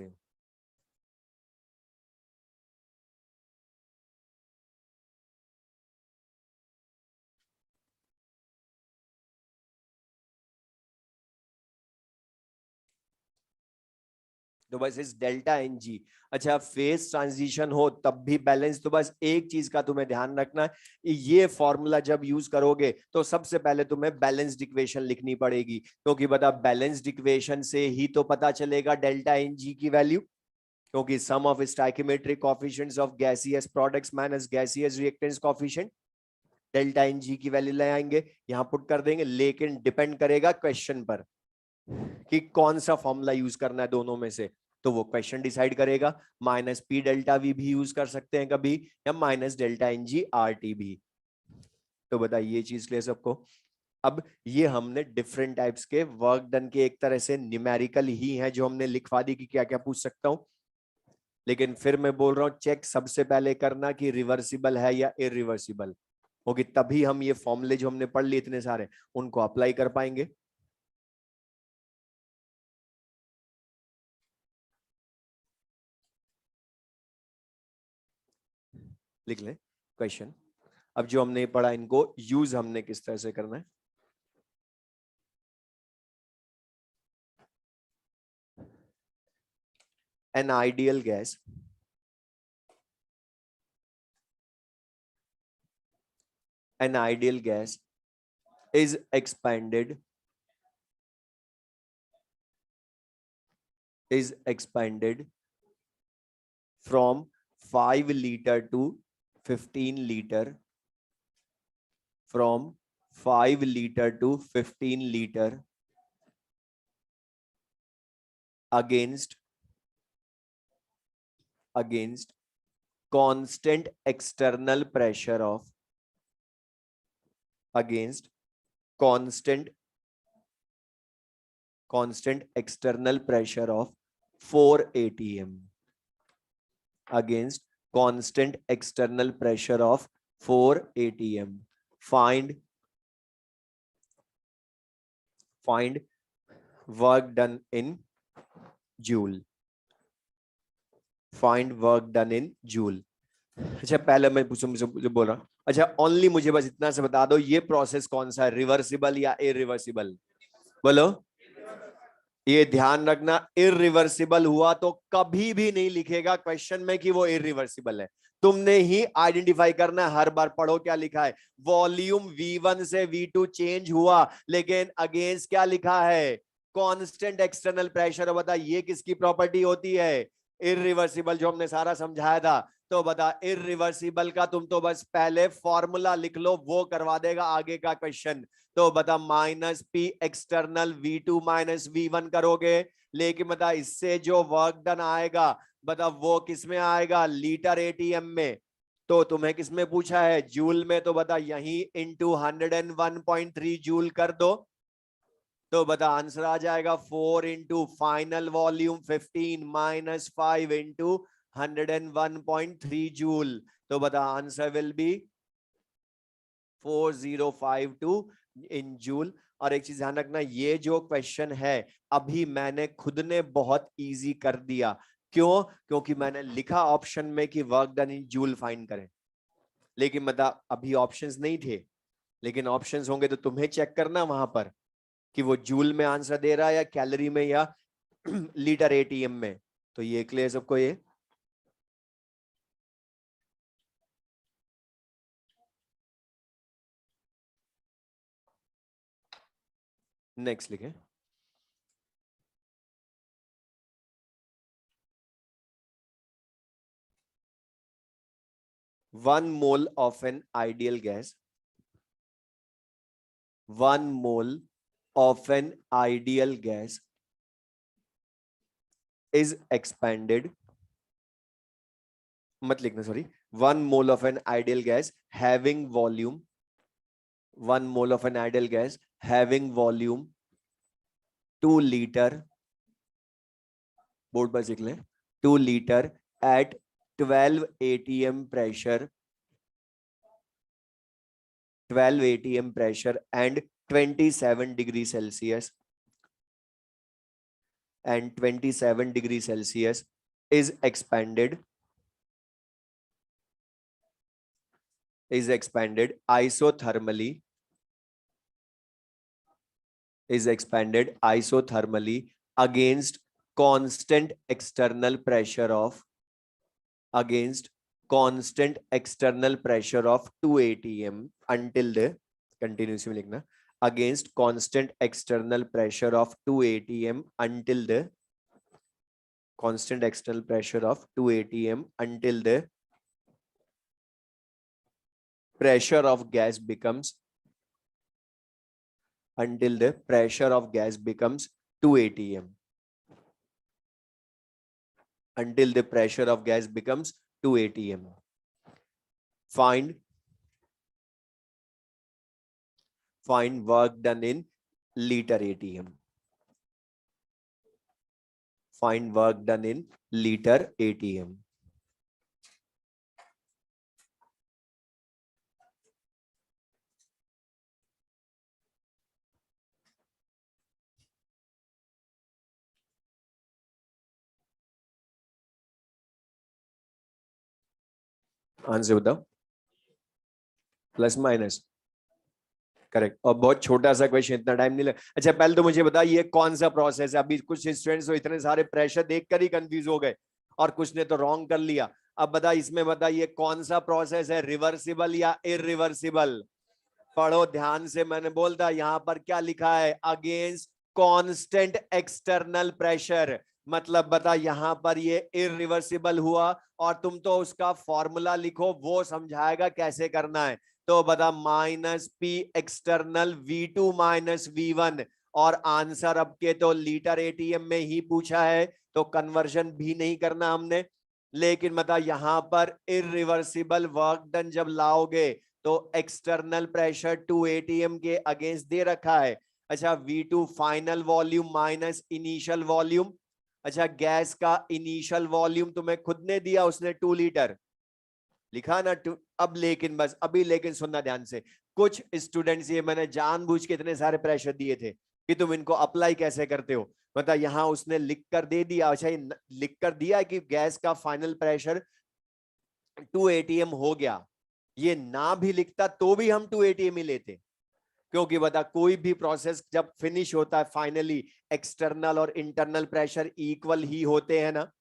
तो बस इस डेल्टा एन जी, अच्छा फेज ट्रांजिशन हो तब भी बैलेंस, तो बस एक चीज का तुम्हें ध्यान रखना है, ये फॉर्मूला जब यूज करोगे तो सबसे पहले तुम्हें बैलेंस्ड इक्वेशन लिखनी पड़ेगी, क्योंकि बता, बैलेंस्ड इक्वेशन से ही तो पता चलेगा डेल्टा एन जी की वैल्यू, क्योंकि sum of stoichiometric coefficients of gaseous products minus gaseous reactants coefficient, delta n G की वैल्यू ले आएंगे, यहां पुट कर देंगे। लेकिन डिपेंड करेगा क्वेश्चन पर कि कौन सा फॉर्मूला यूज करना है दोनों में से, तो वो क्वेश्चन डिसाइड करेगा। -P डेल्टा वी भी यूज कर सकते हैं कभी, या -डेल्टा एन जी आर टी भी। तो बताइए, ये चीज क्लियर सबको? अब ये हमने डिफरेंट टाइप्स के वर्क डन के एक तरह से न्यूमेरिकल ही है जो हमने लिखवा दी कि क्या क्या पूछ सकता हूं। लेकिन फिर मैं बोल रहा हूं, चेक सबसे पहले करना कि रिवर्सिबल है या इरिवर्सिबल होगी, तभी हम ये फॉर्मूले जो हमने पढ़ लिए इतने सारे, उनको अप्लाई कर पाएंगे। लिख लें क्वेश्चन। अब जो हमने पढ़ा, इनको यूज हमने किस तरह से करना है। An ideal gas is expanded from 5 liter to 15 liter, from 5 liter to 15 liter against constant external pressure of constant external pressure of 4 atm, against constant external pressure of 4 atm. Find work done in joule. Find work done in joule. अच्छा, पहले मैं मुझे बोल रहा हूँ, अच्छा ओनली मुझे बस इतना से बता दो, ये प्रोसेस कौन सा है, रिवर्सिबल या इरिवर्सिबल? बोलो। ये ध्यान रखना, इरिवर्सिबल हुआ तो कभी भी नहीं लिखेगा क्वेश्चन में कि वो इरिवर्सिबल है। तुमने ही आइडेंटिफाई करना है, हर बार पढ़ो क्या लिखा है, वॉल्यूम V1 से V2 चेंज हुआ, लेकिन अगेंस्ट क्या लिखा है? Constant external pressure. बता, ये किसकी प्रॉपर्टी होती है? इरिवर्सिबल, जो हमने सारा समझाया था। तो बता, इरिवर्सिबल का तुम तो बस पहले फॉर्मूला लिख लो, वो करवा देगा आगे का क्वेश्चन। तो बता, -P एक्सटर्नल V2 - V1 करोगे, लेकिन बता इससे जो वर्क डन आएगा बता वो किस में आएगा, लीटर एटीएम में। तो तुम्हें किस में पूछा है, जूल में, तो बता यही इंटू 101.3 जूल कर दो, तो बता आंसर आ जाएगा 4 into final volume 15 minus 5 into 101.3 joule. तो बता answer will be 4052 in joule. और एक चीज ध्यान रखना, ये जो क्वेश्चन है अभी मैंने खुद ने बहुत इजी कर दिया। क्यों? क्योंकि मैंने लिखा ऑप्शन में कि work done in joule find करें, लेकिन मतलब अभी ऑप्शंस नहीं थे, लेकिन ऑप्शंस होंगे तो तुम्हें चेक करना वहां पर कि वो जूल में आंसर दे रहा है या कैलोरी में या लीटर एटीएम में। तो ये क्लियर सबको? ये नेक्स्ट लिखें। 1 mole of an ideal gas, 1 mole of an ideal gas is expanded, मत लिखना sorry, 1 mole of an ideal gas having volume, 1 mole of an ideal gas having volume 2 liter, board पर लिख लें, 2 liter at 12 atm pressure, 12 atm pressure and 27 degrees Celsius, and 27 degrees Celsius is expanded isothermally, against constant external pressure of, against constant external pressure of 2 atm until the, continuously लिखना, against constant external pressure of 2 atm until the, constant external pressure of 2 atm until the pressure of gas becomes, until the pressure of gas becomes 2 atm, until the pressure of gas becomes 2 atm. Find work done in liter atm, find work done in liter atm. Answer बताओ, प्लस माइनस, करेक्ट। और बहुत छोटा सा क्वेश्चन, इतना टाइम नहीं लगा। अच्छा पहले तो मुझे बता ये कौन सा प्रोसेस है? अभी कुछ स्टूडेंट्स तो इतने सारे प्रेशर देखकर ही कंफ्यूज हो गए और कुछ ने तो रॉन्ग कर लिया। अब बता इसमें, बता ये कौन सा प्रोसेस है, रिवर्सिबल या इरिवर्सिबल? पढ़ो ध्यान से, मैंने बोलता यहाँ पर क्या लिखा है, अगेंस्ट कांस्टेंट एक्सटर्नल प्रेशर, मतलब बता यहाँ पर ये इरिवर्सिबल हुआ। और तुम तो उसका फॉर्मूला लिखो, वो समझाएगा कैसे करना है। तो बता minus P external V2 minus V1, और आंसर अब के तो लीटर एटीएम में ही पूछा है, तो कन्वर्जन भी नहीं करना हमने। लेकिन बता यहां पर इरिवर्सिबल वर्क डन जब लाओगे तो एक्सटर्नल प्रेशर 2 atm के अगेंस्ट दे रखा है। अच्छा V2 final volume minus initial volume. अच्छा गैस का इनिशियल वॉल्यूम तुम्हें खुद ने दिया, उसने 2 लीटर लिखा ना। अब लेकिन बस अभी लेकिन सुनना ध्यान से, कुछ स्टूडेंट्स, ये मैंने जानबूझ के इतने सारे प्रेशर दिए थे कि तुम इनको अप्लाई कैसे करते हो। मतलब यहां उसने लिख कर दे दिया, अच्छा ये लिख कर दिया कि गैस का फाइनल प्रेशर 2 atm हो गया। ये ना भी लिखता तो भी हम 2 atm ही लेते, क्योंकि बता कोई भी प्रोसेस जब फिनिश होता है फाइनली एक्सटर्नल और इंटरनल प्रेशर इक्वल ही होते हैं ना।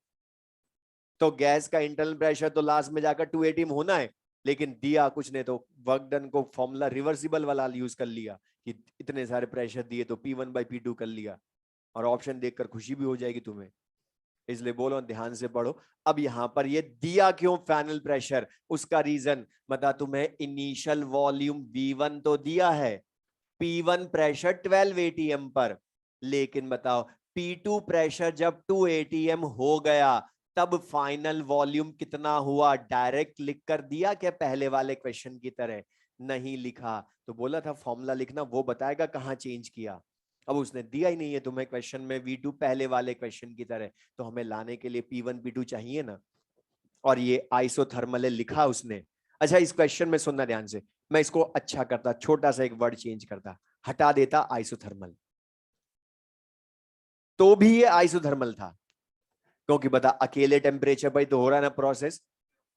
तो गैस का इंटरनल प्रेशर तो लास्ट में जाकर 2 atm होना है, लेकिन दिया कुछ ने तो वर्क डन को फॉर्मूला रिवर्सिबल वाला यूज कर लिया कि इतने सारे प्रेशर दिए तो P1/P2 कर लिया। और ऑप्शन देखकर खुशी भी हो जाएगी तुम्हें, इसलिए बोलो ध्यान से पढ़ो। अब यहां पर ये दिया क्यों फाइनल प्रेशर, उसका रीजन बता, तुम्हें इनिशियल वॉल्यूम V1 तो दिया है, P1 प्रेशर 12 atm पर, लेकिन बताओ P2 प्रेशर जब 2 atm हो गया तब फाइनल वॉल्यूम कितना हुआ डायरेक्ट लिख कर दिया क्या पहले वाले क्वेश्चन की तरह? नहीं लिखा। तो बोला था फॉर्मूला लिखना, वो बताएगा कहाँ चेंज किया। अब उसने दिया ही नहीं है तुम्हें क्वेश्चन में V2 पहले वाले क्वेश्चन की तरह, तो हमें लाने के लिए P1 P2 चाहिए ना। और ये आइसोथर्मल है लिखा उसने। अच्छा इस क्वेश्चन में सुनना ध्यान से, मैं इसको अच्छा करता, छोटा सा एक वर्ड चेंज करता, हटा देता आइसोथर्मल, तो भी ये आइसोथर्मल था। क्योंकि बता अकेले टेम्परेचर पर तो हो रहा है ना प्रोसेस,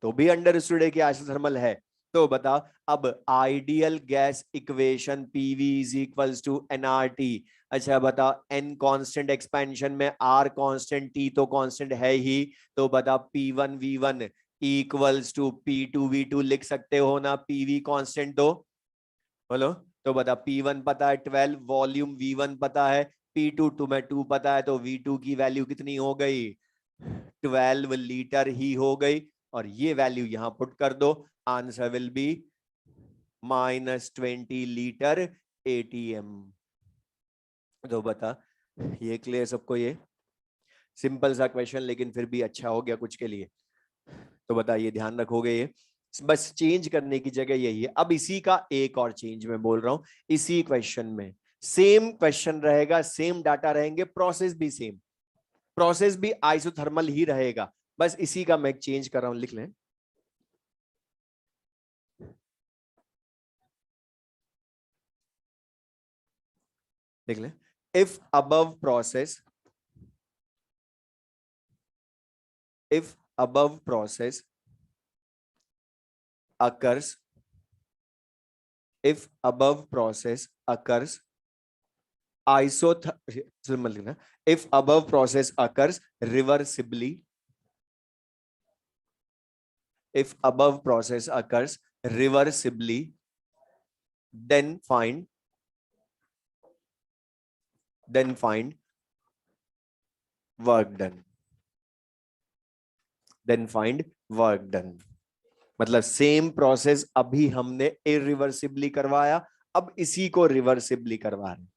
तो भी अंडरस्टूड है कि आइसोथर्मल है। तो बता अब ideal gas equation PV is equals to nRT। अच्छा बता n कांस्टेंट, एक्सपेंशन में r कांस्टेंट, t तो कांस्टेंट है ही। तो बता P1 V1 equals to P2 V2 लिख सकते हो ना, PV कांस्टेंट तो बोलो। तो बता P1 पता है 12, वॉल्यूम V1 पता है, P2 तुम्हें 2 पता है, तो V2 की वैल्यू कितनी हो गई? 12 लीटर ही हो गई। और ये वैल्यू यहां पुट कर दो, answer will be -20 litre ATM। तो बता ये क्लियर सबको? ये सिंपल सा क्वेश्चन लेकिन फिर भी अच्छा हो गया कुछ के लिए। तो बता ये ध्यान रखोगे, ये बस चेंज करने की जगह यही है। अब इसी का एक और चेंज मैं बोल रहा हूं, इसी क्वेश्चन में सेम क्वेश्चन रहेगा, सेम डाटा रहेंगे, प्रोसेस भी सेम, प्रोसेस भी आइसोथर्मल ही रहेगा, बस इसी का मैं चेंज कर रहा हूं। लिख लें, लिख लें। If above process, if above process occurs, if above process occurs isothermal, if above process occurs reversibly, if above process occurs reversibly, then find work done, then find work done। मतलब सेम प्रोसेस अभी हमने इरिवर्सिबली करवाया, अब इसी को रिवर्सिबली करवा रहे हैं।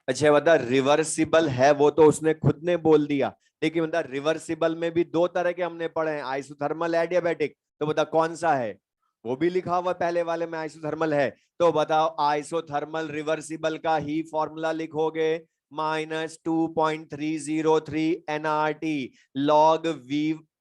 अच्छा बता रिवर्सिबल है वो तो उसने खुद ने बोल दिया, लेकिन बता रिवर्सिबल में भी दो तरह के हमने पढ़े हैं, आइसोथर्मल एडियाबैटिक। तो बता कौन सा है? वो भी लिखा हुआ पहले वाले में आइसोथर्मल है। तो बताओ आइसोथर्मल रिवर्सिबल का ही फॉर्मूला लिखोगे, -2.303 nRT लॉग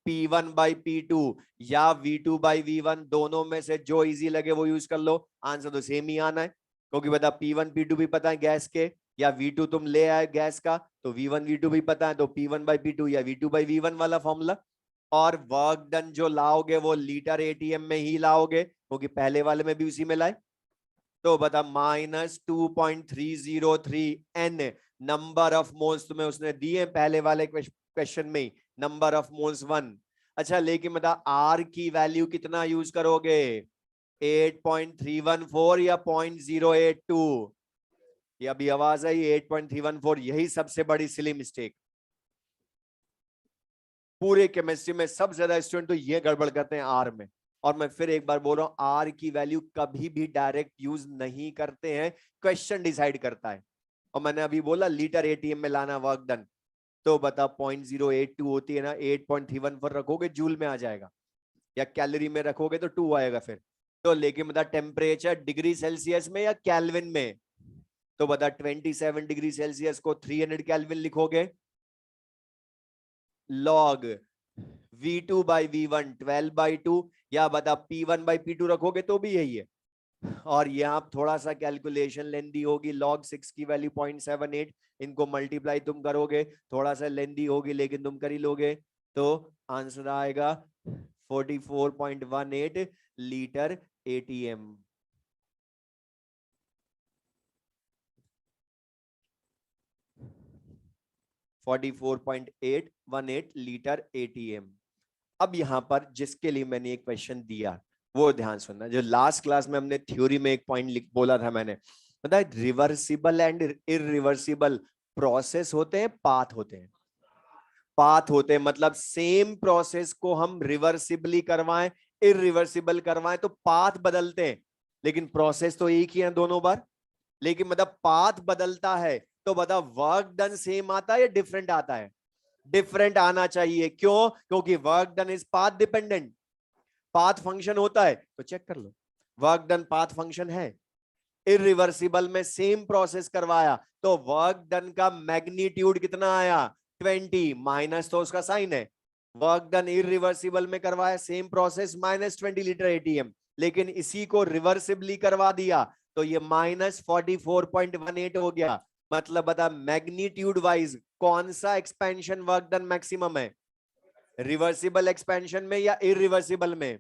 P1/P2 या V2/V1, दोनों में से जो इजी लगे वो यूज कर लो, आंसर तो सेम ही आना है। क्योंकि बता P1 P2 भी पता है गैस के, या V2 तुम ले आए गैस का, तो V1 V2 भी पता है, तो P1/P2 या V2/V1 वाला फॉर्मूला। और वर्क डन जो लाओगे वो लीटर ATM में ही लाओगे, क्योंकि पहले वाले में भी उसी में लाए। तो बता -2.303 n नंबर ऑफ मोल्स तुम्हें उसने दिए पहले वाले क्वेश्चन में, नंबर ऑफ मोल्स 1। अच्छा लेकिन बता R की वैल्यू कितना यूज करोगे, 8.314 या 0.082? ये अभी आवाज आई 8.314, यही सबसे बड़ी सिली मिस्टेक पूरे केमिस्ट्री में। सब ज्यादा स्टूडेंट तो ये गड़बड़ करते हैं आर में। और मैं फिर एक बार बोल रहा हूं, आर की वैल्यू कभी भी डायरेक्ट यूज नहीं करते हैं, क्वेश्चन डिसाइड करता है। और मैंने अभी बोला लीटर ATM में लाना वर्क डन, तो बता 0.082 होती है ना, 8.314 रखोगे जूल में आ जाएगा, या कैलोरी में रखोगे तो 2 आएगा फिर। तो लेकिन बता टेम्परेचर डिग्री सेल्सियस में या कैल्विन में? तो बता 27 डिग्री सेल्सियस को 300 कैल्विन लिखोगे, लॉग V2/V1 12/2, या बता P1/P2 रखोगे तो भी यही है। और यहाँ थोड़ा सा कैलकुलेशन लेंदी होगी, log 6 की वैल्यू 0.78, इनको मल्टीप्लाई तुम करोगे, थोड़ा सा लेंदी होगी लेकिन तुम कर ही लोगे। तो आंसर आएगा 44.18 लीटर ATM। 44.818 litre ATM। अब यहां पर जिसके लिए मैंने एक क्वेश्चन दिया वो ध्यान सुनना, जो लास्ट क्लास में हमने थ्योरी में एक पॉइंट बोला था मैंने, पता है रिवर्सिबल एंड इरिवर्सिबल प्रोसेस होते हैं, पाथ होते हैं। पाथ होते हैं मतलब सेम प्रोसेस को हम रिवर्सिबली करवाएं, इरिवर्सिबल करवाएं तो पाथ बदलते हैं। लेकिन प्रोसेस तो एक ही है दोनों बार, लेकिन मतलब पाथ बदलता है। तो बता वर्क डन सेम आता है या डिफरेंट आता है? डिफरेंट आना चाहिए। क्यों? क्योंकि work done is path dependent. Path function होता है तो चेक कर लो, वर्क डन पाथ फंक्शन है। इरिवर्सिबल में सेम प्रोसेस करवाया तो वर्क डन का मैग्नीट्यूड कितना आया? 20, माइनस तो उसका साइन है। वर्क डन इरिवर्सिबल में करवाया सेम प्रोसेस, -20 लीटर एटीएम, लेकिन इसी को रिवर्सिबली करवा दिया तो ये -44.18 हो गया। मतलब बता मैग्नीट्यूड वाइज कौन सा एक्सपेंशन वर्क डन मैक्सिमम है? रिवर्सिबल एक्सपेंशन में या इरिवर्सिबल में?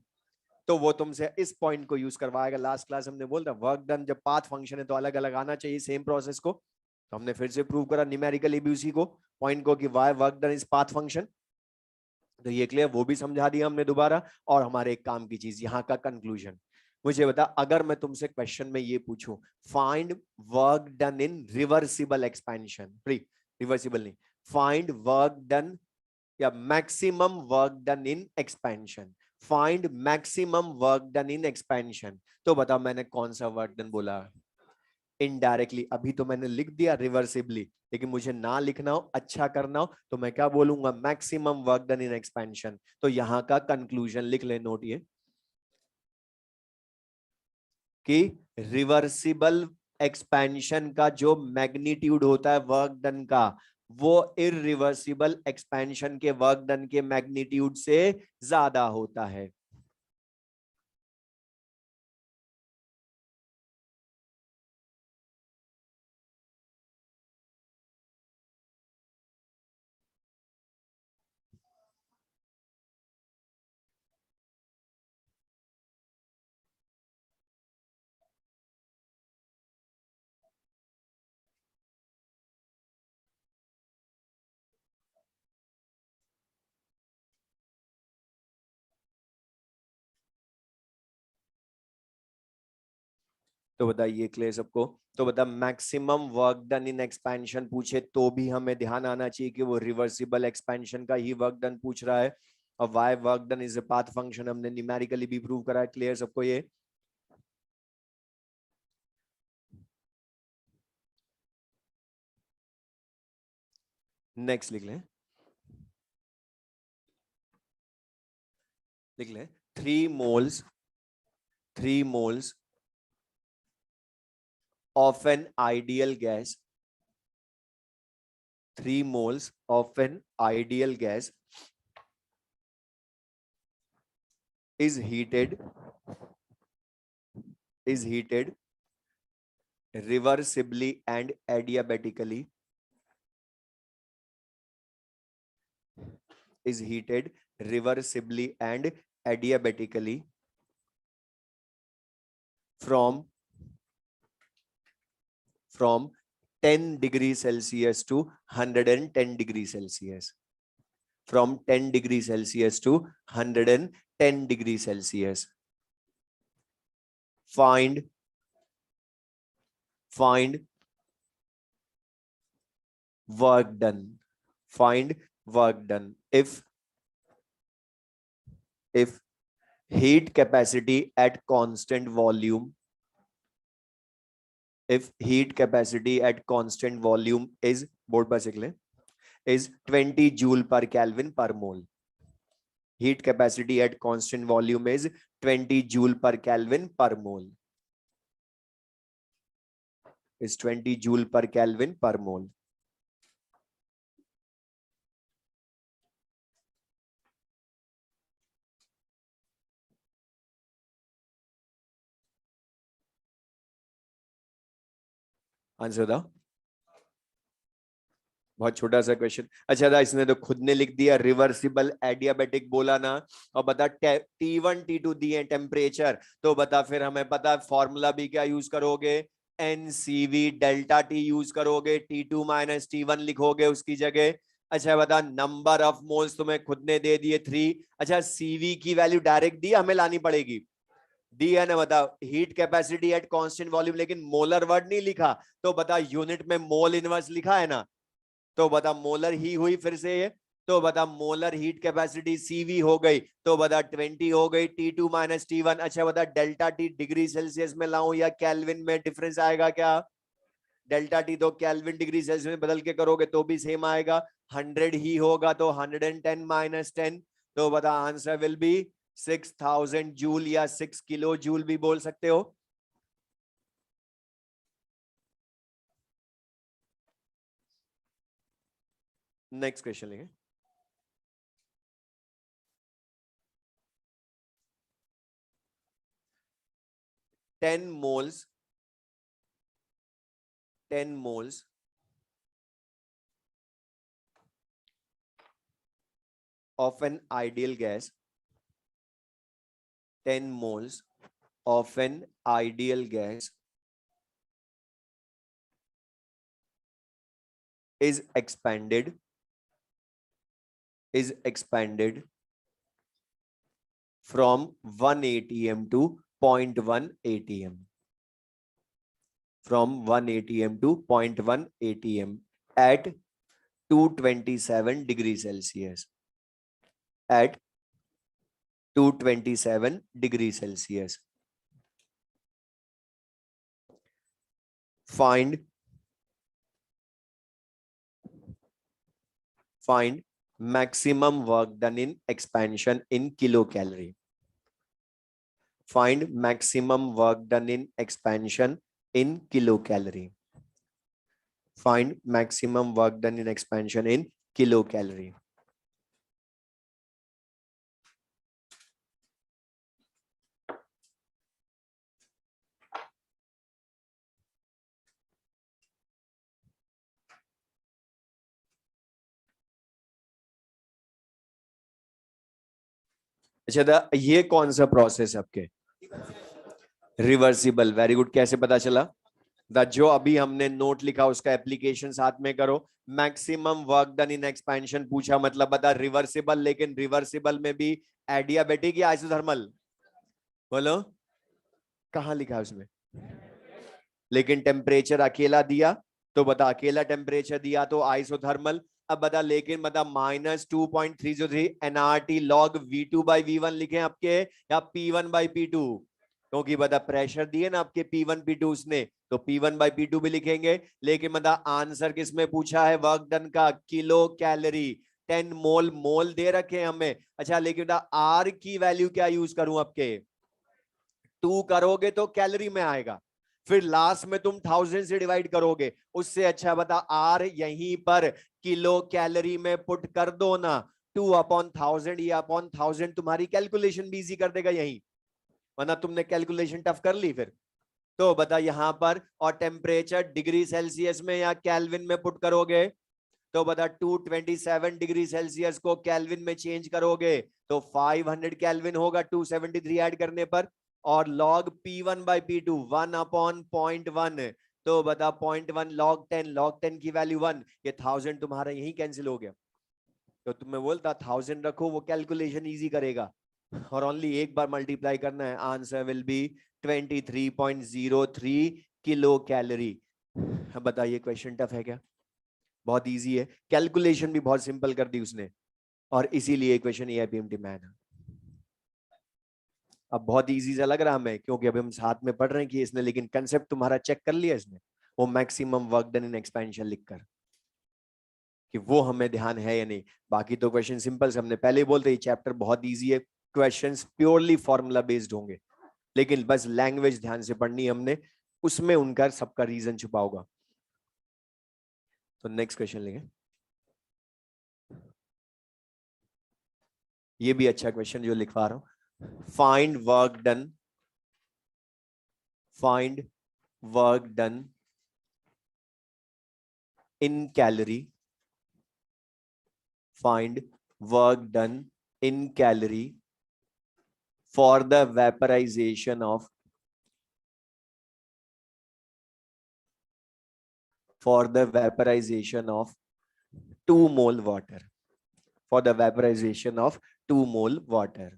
तो वो तुमसे इस पॉइंट को यूज करवाएगा। लास्ट क्लास हमने बोला वर्क डन जब पाथ फंक्शन है तो अलग अलग आना चाहिए सेम प्रोसेस को, तो हमने फिर से प्रूव करा न्यूमेरिकली भी उसी को पॉइंट को कि why work done is path function. तो ये क्लियर, वो भी समझा दिया हमने दोबारा। और हमारे एक काम की चीज यहाँ का कंक्लूजन, मुझे बता अगर मैं तुमसे क्वेश्चन में ये पूछूं फाइंड वर्क डन इन रिवर्सिबल एक्सपेंशन, रिवर्सिबल नहीं, फाइंड वर्क डन या maximum work done in expansion, find maximum work done in expansion, तो बताओ मैंने कौन सा वर्क डन बोला? इनडायरेक्टली अभी तो मैंने लिख दिया रिवर्सिबली, लेकिन मुझे ना लिखना हो, अच्छा करना हो, तो मैं क्या बोलूंगा? Maximum work done in expansion. तो यहां का कंक्लूजन लिख ले, नोट ये कि रिवर्सिबल एक्सपेंशन का जो मैग्नीट्यूड होता है वर्क डन का, वो इरिवर्सिबल एक्सपेंशन के वर्क डन के मैग्नीट्यूड से ज्यादा होता है। तो बताइए क्लियर सबको? तो बता maximum work done in expansion पूछे तो भी हमें ध्यान आना चाहिए कि वो रिवर्सिबल एक्सपेंशन का ही वर्क डन पूछ रहा है। और why work done is a path function हमने न्यूमेरिकली भी प्रूव करा है। क्लियर सबको ये? नेक्स्ट लिख लें, लिख लें 3 moles of an ideal gas, 3 moles of an ideal gas is heated reversibly and adiabatically, is heated reversibly and adiabatically from 10 degrees Celsius to 110 degrees Celsius, from 10 degrees Celsius to 110 degrees Celsius. Find work done. Find work done if heat capacity at constant volume, if heat capacity at constant volume is, board पर लिख लें, is 20 joule per Kelvin per mole. Heat capacity at constant volume is 20 joule per Kelvin per mole. Is 20 joule per Kelvin per mole. Answer था बहुत छोटा सा क्वेश्चन। अच्छा था, इसने तो खुद ने लिख दिया रिवर्सिबल एडियाबेटिक बोला ना। और बता T1 T2 दिए टेम्परेचर, तो बता फिर हमें पता फॉर्मूला भी क्या यूज करोगे? NCV डेल्टा T यूज करोगे, T2 माइनस T1 लिखोगे उसकी जगह। अच्छा बता नंबर ऑफ मोल्स तुम्हें खुद ने दे दिए 3। अच्छा CV की वैल्यू डायरेक्ट दी हमें लानी पड़ेगी? दी है ना। बता heat capacity at constant volume, लेकिन मोलर वर्ड नहीं लिखा। तो बता यूनिट में मोल इनवर्स लिखा है ना, तो बता मोलर ही हुई फिर से ये। तो बता मोलर हीट कैपेसिटी CV हो गई, तो बता 20 हो गई T2 माइनस T1। अच्छा बता डेल्टा टी डिग्री सेल्सियस में लाऊं या केल्विन में, डिफरेंस आएगा क्या? डेल्टा टी तो केल्विन डिग्री सेल्सियस में बदल के करोगे तो भी सेम आएगा। 100 ही होगा तो 110 माइनस 10, तो बता आंसर विल बी 6000 जूल या 6 किलो जूल भी बोल सकते हो। नेक्स्ट क्वेश्चन लेंगे। Ten moles 10 moles of an ideal gas, 10 moles of an ideal gas is expanded from 1 atm to 0.1 atm, from 1 atm to 0.1 atm at 227 degrees Celsius, at 227 degrees Celsius. Find maximum work done in expansion in kilocalorie. Find maximum work done in expansion in kilocalorie. Find maximum work done in expansion in kilocalorie. अच्छा ये कौन सा प्रोसेस आपके? Reversible, very good. कैसे पता चला? जो अभी हमने नोट लिखा उसका एप्लीकेशन साथ में करो। Maximum work done in expansion पूछा, मतलब बता रिवर्सिबल, लेकिन रिवर्सिबल में भी एडियाबेटिक या आइसोथर्मल? बोलो कहां लिखा है उसमें? लेकिन टेम्परेचर अकेला दिया तो बता, अकेला टेम्परेचर दिया तो आइसोथर्मल। अब बता लेकिन बता -2.303 एनआरटी लॉग V2/V1 लिखे आपके या P1/P2? क्योंकि बता प्रेशर दिए ना आपके P1 P2 उसने, तो P1/P2 भी लिखेंगे। लेकिन बता आंसर किसमें पूछा है वर्क डन का? Kilo calorie. 10 मोल, मोल दे रखे हैं हमें। अच्छा लेकिन बता आर की वैल्यू क्या यूज करूं आपके? 2 करोगे तो कैलोरी में आएगा, फिर लास्ट में तुम 1000 से डिवाइड करोगे। उससे अच्छा बता आर यहीं पर किलो कैलोरी में पुट कर दो ना। 2/1000 या अपॉन 1000 तुम्हारी कैलकुलेशन भी इजी कर देगा यहीं, वरना तुमने कैलकुलेशन टफ कर ली फिर। तो बता यहां पर, और टेम्परेचर डिग्री सेल्सियस में या कैलविन में पुट करोगे, तो बता 227 डिग्री सेल्सियस को कैलविन में चेंज करोगे तो 500 कैलविन होगा 273 ऐड करने पर। और लॉग P1/P2 1/0.1, तो बता 0.1 log 10 की वैल्यू 1, ये 1000 तुम्हारा यही कैंसिल हो गया। तो तुम्हें बोलता 1000 रखो, वो कैलकुलेशन इजी करेगा, और ओनली एक बार मल्टीप्लाई करना है। Answer will be 23.03 kilo calorie. बताइए क्वेश्चन टफ है क्या? बहुत इजी है, कैलकुलेशन भी बहुत सिंपल कर दी उसने, और इसीलिए क्वेश्चन AIPMT मैन है। अब बहुत इजी सा लग रहा हमें क्योंकि अभी हम साथ में पढ़ रहे हैं कि इसने, लेकिन कंसेप्ट तुम्हारा चेक कर लिया इसने, वो maximum work done in expansion लिखकर, कि वो हमें ध्यान है या नहीं। बाकी तो क्वेश्चन सिंपल से, हमने पहले ही बोलते ये चैप्टर बहुत इजी है, क्वेश्चंस प्योरली फॉर्मूला बेस्ड होंगे, लेकिन बस लैंग्वेज ध्यान से पढ़नी हमने, उसमें उनका सबका रीजन छुपा होगा। तो नेक्स्ट क्वेश्चन लेंगे। ये भी अच्छा क्वेश्चन जो लिखवा रहा हूं। Find work done, find work done in calorie, find work done in calorie for the vaporization of, for the vaporization of 2 mole water, for the vaporization of 2 mole water.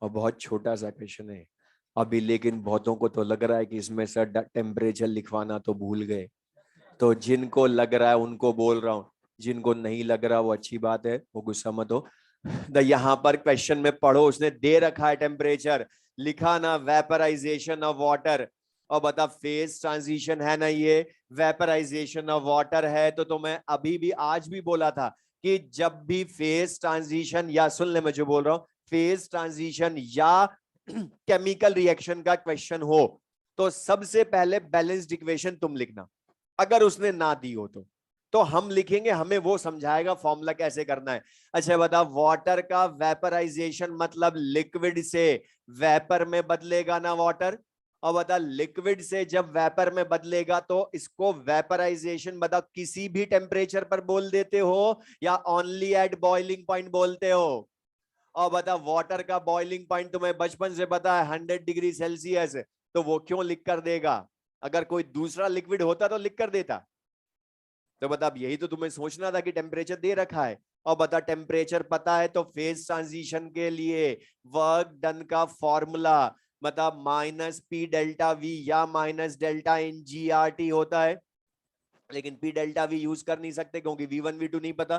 और बहुत छोटा सा क्वेश्चन है अभी, लेकिन बहुतों को तो लग रहा है कि इसमें सर टेम्परेचर लिखवाना तो भूल गए। तो जिनको लग रहा है उनको बोल रहा हूँ, जिनको नहीं लग रहा वो अच्छी बात है, वो गुस्सा मत हो। यहाँ पर क्वेश्चन में पढ़ो, उसने दे रखा है टेम्परेचर, लिखा ना वेपराइजेशन ऑफ वाटर, और बता फेज ट्रांजिशन है ना, ये वेपराइजेशन ऑफ वाटर है। तो मैं अभी भी आज भी बोला था कि जब भी फेज ट्रांजिशन, या सुन ले मैं जो बोल रहा हूं, फेज ट्रांजिशन या केमिकल रिएक्शन का क्वेश्चन हो तो सबसे पहले बैलेंस्ड इक्वेशन तुम लिखना। अगर उसने ना दी हो तो हम लिखेंगे, हमें वो समझाएगा फॉर्मूला कैसे करना है। अच्छा बता, वाटर का वेपराइजेशन मतलब लिक्विड से वेपर में बदलेगा ना वाटर, और बता लिक्विड से जब वेपर में बदलेगा तो इसको वेपराइजेशन बता किसी भी टेम्परेचर पर बोल देते हो या ओनली एट बॉइलिंग पॉइंट बोलते हो। और बता वाटर का बॉइलिंग पॉइंट तुम्हें बचपन से पता है 100 डिग्री सेल्सियस, तो वो क्यों लिख कर देगा? अगर कोई दूसरा लिक्विड होता तो लिख कर देता। तो बता, अब यही तो तुम्हें सोचना था कि टेम्परेचर दे रखा है, और बता टेम्परेचर पता है तो फेज ट्रांजिशन के लिए वर्क डन का फॉर्मूला मतलब माइनस पी डेल्टा वी या minus delta n g R T होता है। लेकिन पी डेल्टा वी यूज कर नहीं सकते क्योंकि V1 V2 नहीं पता,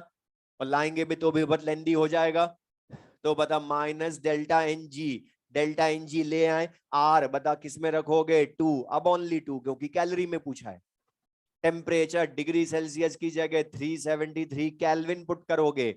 और लाएंगे भी तो भी बहुत लेंदी हो जाएगा। तो बता माइनस डेल्टा एन जी ले आए, आर बता किस में रखोगे 2, अब ओनली 2 क्योंकि कैलोरी में पूछा है। टेम्परेचर डिग्री सेल्सियस की जगह 373 केल्विन पुट करोगे,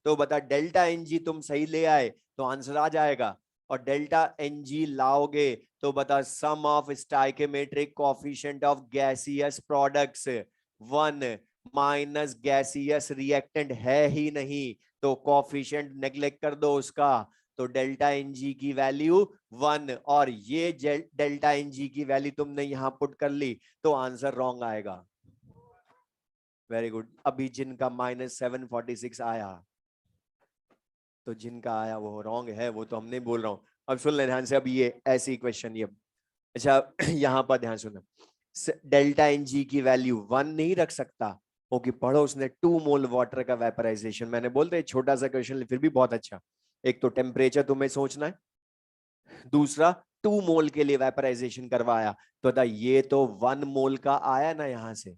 तो बता डेल्टा एन जी तुम सही ले आए तो आंसर आ जाएगा। और डेल्टा एन जी लाओगे तो बता sum of stoichiometric coefficient of gaseous products 1 minus gaseous reactant है ही नहीं तो कोएफिशिएंट नेग्लेक्ट कर दो उसका, तो डेल्टा एन जी की वैल्यू 1, और ये डेल्टा एन जी की वैल्यू तुमने यहां पुट कर ली तो आंसर रॉन्ग आएगा। Very good. अभी जिनका -746 आया, तो जिनका आया वो रॉन्ग है, वो तो हम नहीं बोल रहा हूं। अब सुन ले ध्यान से, अब ये ऐसी क्वेश्चन ये, अच्छा यहां पर ध्यान सुनना, डेल्टा एन जी की वैल्यू 1 नहीं रख सकता क्योंकि पढ़ो उसने 2 मोल वाटर का वेपराइजेशन, मैंने बोलते छोटा सा क्वेश्चन फिर भी बहुत अच्छा। एक तो टेम्परेचर तुम्हें सोचना है, दूसरा 2 मोल के लिए वेपराइजेशन करवाया, तो था ये तो 1 मोल का आया ना यहां से,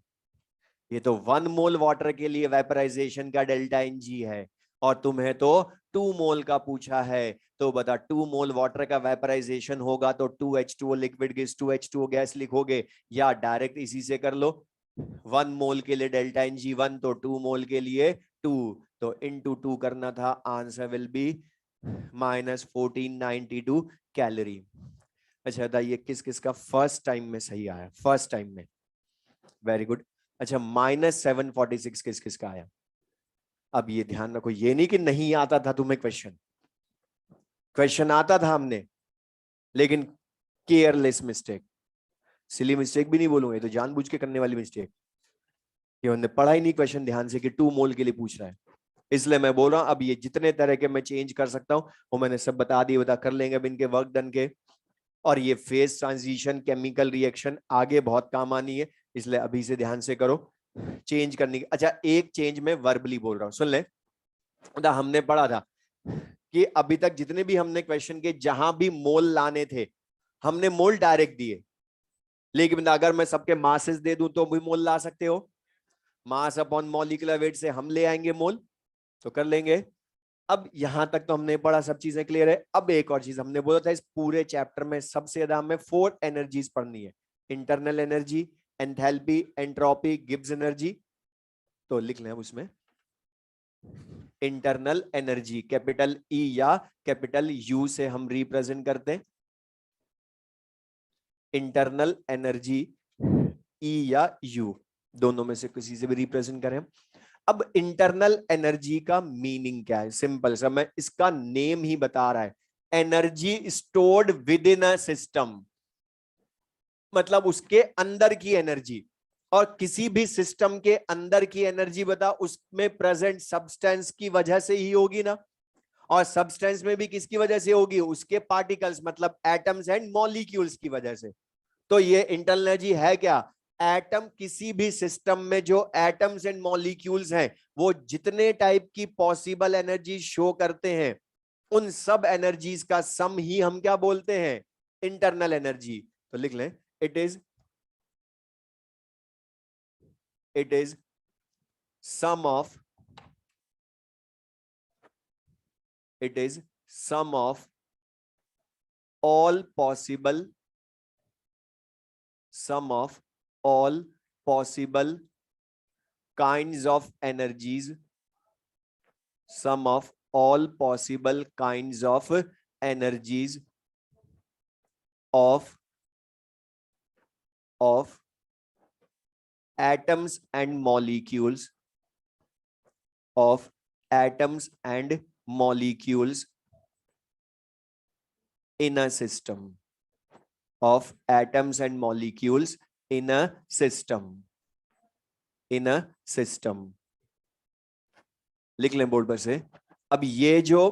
ये तो 1 मोल वाटर के लिए वेपराइजेशन का डेल्टा एन जी है, और तुम्हें तो 2 मोल का पूछा है। तो बता 2 मोल वाटर का वेपराइजेशन होगा तो 2H2O liquid gas 2H2O gas लिखोगे, या डायरेक्ट इसी से कर लो। 1 मोल के लिए डेल्टा एन जी 1 तो 2 मोल के लिए 2, तो इनटू 2 करना था, आंसर विल बी -1492 कैलोरी। अच्छा था, ये किस किस का फर्स्ट टाइम में सही आया? फर्स्ट टाइम में, वेरी गुड। अच्छा -746 किस किस का आया? अब ये ध्यान रखो, ये नहीं कि नहीं आता था तुम्हें क्वेश्चन, क्वेश्चन आता था हमने, लेकिन केयरलेस मिस्टेक, सिली मिस्टेक भी नहीं बोलूंगा, ये तो जानबूझ के करने वाली मिस्टेक, ये हमने पढ़ा ही नहीं क्वेश्चन ध्यान से कि 2 मोल के लिए पूछ रहा है, इसलिए मैं बोल रहा हूं अब ये जितने तरह के मैं चेंज कर सकता हूं वो मैंने सब बता दिए, बता कर लेंगे अब इनके वर्क डन के। और ये फेज ट्रांजिशन केमिकल रिएक्शन आगे बहुत काम आनी है, इसलिए अभी से ध्यान से करो चेंज करने की। अच्छा एक चेंज में वर्बली बोल रहा हूं, सुन ले। हमने पढ़ा था कि अभी तक जितने भी हमने क्वेश्चन के जहां भी मोल लाने थे हमने मोल डायरेक्ट दिए, लेकिन अगर मैं सबके मासेस दे दूं तो भी मोल ला सकते हो, मास अपॉन मॉलिक्यूलर वेट से हम ले आएंगे मोल, तो कर लेंगे। अब यहां तक तो हमने पढ़ा, सब चीजें क्लियर है। अब एक और चीज हमने बोला था इस पूरे चैप्टर में सबसे ज्यादा हमें 4 एनर्जीज पढ़नी है, internal energy, enthalpy, entropy, Gibbs energy. तो लिख लें उसमें इंटरनल एनर्जी कैपिटल ई या कैपिटल यू से हम रिप्रेजेंट करते हैं, इंटरनल एनर्जी ई या यू दोनों में से किसी से भी रिप्रेजेंट करें। अब इंटरनल एनर्जी का मीनिंग क्या है? सिंपल सा, मैं इसका नेम ही बता रहा है, energy stored with in a system, मतलब उसके अंदर की एनर्जी, और किसी भी सिस्टम के अंदर की एनर्जी बता उसमें प्रेजेंट सब्सटेंस की वजह से ही होगी ना, और सब्सटेंस में भी किसकी वजह से होगी? उसके पार्टिकल्स मतलब एटम्स एंड मॉलिक्यूल्स की वजह से। तो ये इंटरनल एनर्जी है क्या? एटम, किसी भी सिस्टम में जो एटम्स एंड मॉलिक्यूल्स हैं वो जितने टाइप की पॉसिबल एनर्जी शो करते हैं उन सब एनर्जीज का सम ही हम क्या बोलते हैं, इंटरनल एनर्जी। तो लिख लें, it is sum of it is sum of all possible sum of all possible kinds of energies, sum of all possible kinds of energies of atoms and molecules, of atoms and molecules in a system, of atoms and molecules in a system, in a system। लिख लें बोर्ड पर से। अब ये जो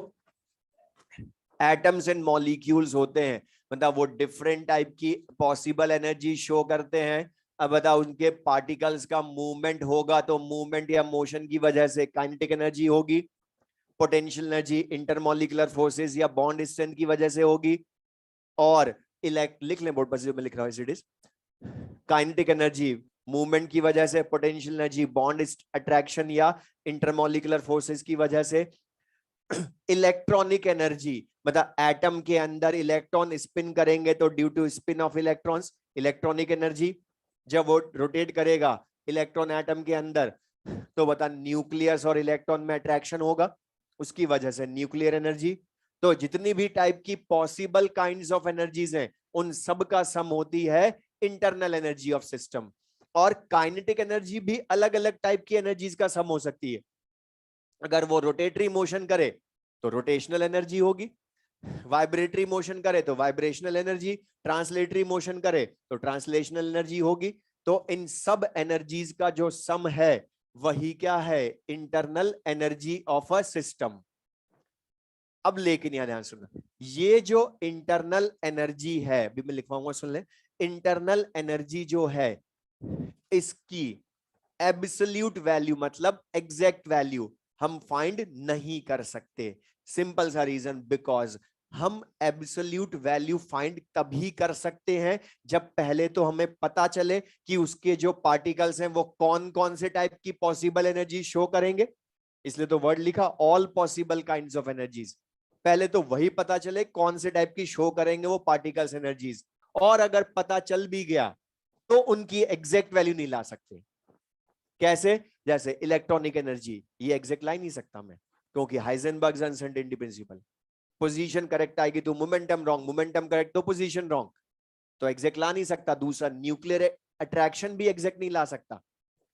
एटम्स एंड मॉलिक्यूल्स होते हैं, मतलब वो डिफरेंट टाइप की पॉसिबल एनर्जी शो करते हैं। अब बताओ, उनके पार्टिकल्स का मूवमेंट होगा तो मूवमेंट या मोशन की वजह से काइनेटिक एनर्जी होगी, पोटेंशियल एनर्जी इंटरमॉलिक्यूलर फोर्सेस या बॉन्ड स्ट्रेंथ की वजह से होगी, और लिख लें बोर्ड पर जो मैं लिख रहा हूं, it is kinetic energy movement की वजह से, पोटेंशियल एनर्जी बॉन्ड अट्रैक्शन या इंटरमॉलिक्यूलर फोर्सेस की वजह से, इलेक्ट्रॉनिक एनर्जी मतलब एटम के अंदर इलेक्ट्रॉन स्पिन करेंगे तो due to spin of electrons, electronic energy. जब वो रोटेट करेगा इलेक्ट्रॉन एटम के अंदर, तो बता न्यूक्लियस और इलेक्ट्रॉन में अट्रैक्शन होगा, उसकी वजह से न्यूक्लियर एनर्जी। तो जितनी भी टाइप की पॉसिबल काइंड्स ऑफ एनर्जीज हैं, उन सब का सम होती है इंटरनल एनर्जी ऑफ सिस्टम। और काइनेटिक एनर्जी भी अलग अलग टाइप की एनर्जीज का सम हो सकती है। अगर वो रोटेटरी मोशन करे तो रोटेशनल एनर्जी होगी, वाइब्रेटरी मोशन करे तो वाइब्रेशनल एनर्जी, ट्रांसलेटरी मोशन करे तो ट्रांसलेशनल एनर्जी होगी। तो इन सब एनर्जीज का जो सम है वही क्या है, internal energy of a system. अब लेकिन यहां ध्यान सुनना, ये जो इंटरनल एनर्जी है, अभी मैं लिखवाऊंगा सुन ले, इंटरनल एनर्जी जो है इसकी एब्सोल्यूट वैल्यू मतलब एग्जैक्ट वैल्यू हम फाइंड नहीं कर सकते। सिंपल सा रीजन, बिकॉज हम एब्सोल्यूट वैल्यू फाइंड तभी कर सकते हैं जब पहले तो हमें पता चले कि उसके जो पार्टिकल्स हैं वो कौन कौन से टाइप की पॉसिबल एनर्जी शो करेंगे। इसलिए तो वर्ड लिखा all possible kinds of energies. पहले तो वही पता चले कौन से टाइप की शो करेंगे वो पार्टिकल्स एनर्जीज, और अगर पता चल भी गया तो उनकी एग्जैक्ट वैल्यू नहीं ला सकते। कैसे? जैसे इलेक्ट्रॉनिक एनर्जी, ये एग्जैक्ट ला ही नहीं सकता मैं, क्योंकि हाइजेनबर्ग्स अनसर्टेनिटी प्रिंसिपल, पोजीशन करेक्ट आएगी तो मोमेंटम रॉन्ग, मोमेंटम करेक्ट तो पोजीशन रॉन्ग, तो एग्जैक्ट ला नहीं सकता। दूसरा, न्यूक्लियर अट्रैक्शन भी एग्जैक्ट नहीं ला सकता,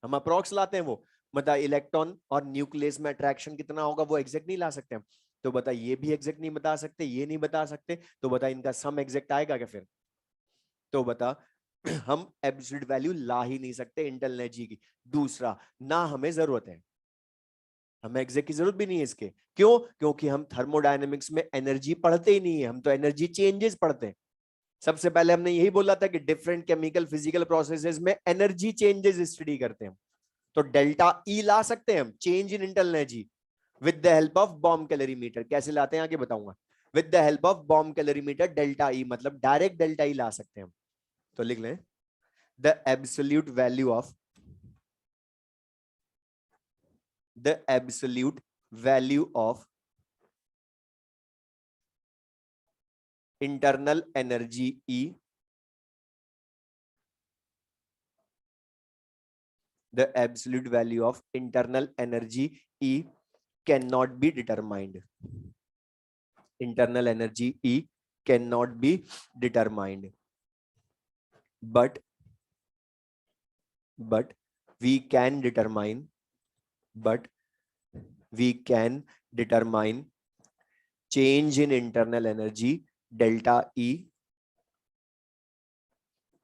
हम अप्रॉक्स लाते हैं वो, मतलब इलेक्ट्रॉन और न्यूक्लियस में अट्रैक्शन कितना होगा वो एग्जैक्ट नहीं ला सकते हम। तो बता, ये भी एग्जैक्ट नहीं बता सकते, ये नहीं बता सकते, तो बता इनका सम एग्जैक्ट आएगा क्या फिर? तो बता हम एब्सोल्यूट वैल्यू ला ही नहीं सकते इंटरनल एनर्जी की। दूसरा, ना हमें जरूरत है, हमें एग्जैक्ट की जरूरत भी नहीं है इसके। क्यों? क्योंकि हम थर्मोडायनेमिक्स में एनर्जी पढ़ते ही नहीं है, हम तो एनर्जी चेंजेस पढ़ते हैं। सबसे पहले हमने यही बोला था कि डिफरेंट केमिकल फिजिकल प्रोसेसेस में एनर्जी चेंजेस स्टडी करते हैं। तो डेल्टा ई ला सकते हैं हम, change in internal energy, with the help of bomb calorimeter. कैसे लाते हैं आगे बताऊंगा। With the help of bomb calorimeter delta E मतलब डायरेक्ट डेल्टा ई ला सकते हैं हम। तो लिख लें, the absolute value of the absolute value of internal energy E, the absolute value of internal energy E cannot be determined. Internal energy E cannot be determined, but we can determine, but we can determine change in internal energy delta E,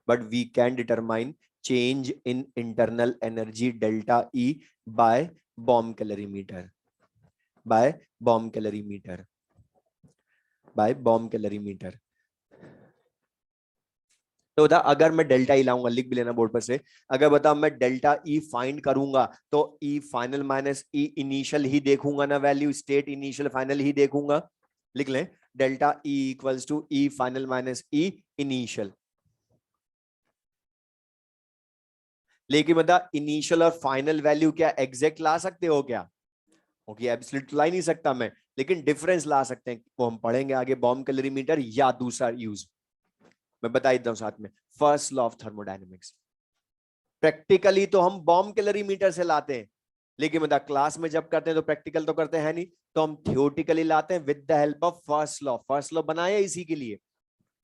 but we can determine change in internal energy delta E by bomb calorimeter, by bomb calorimeter, by bomb calorimeter। तो बता, अगर मैं डेल्टा ई लाऊंगा, लिख भी लेना बोर्ड पर से, अगर बता मैं डेल्टा ई फाइंड करूंगा तो E final minus E initial ही देखूंगा ना, वैल्यू स्टेट इनिशियल फाइनल ही देखूंगा। लिख लें delta E equals to E final minus E initial. लेकिन बता इनिशियल और फाइनल वैल्यू क्या एग्जैक्ट ला सकते हो क्या? ओके एब्सोल्यूट ला ही नहीं सकता मैं, लेकिन डिफरेंस ला सकते हैं, वो हम पढ़ेंगे आगे, बॉम्ब कैलोरीमीटर या दूसरा यूज मैं बता देता हूं साथ में, first law of thermodynamics. Practically तो हम बॉम्ब कैलोरीमीटर से लाते हैं, लेकिन मतलब क्लास में जब करते हैं तो प्रैक्टिकल तो करते हैं नहीं, तो हम थियोरेटिकली लाते हैं with the help of first law. First law बनाया इसी के लिए,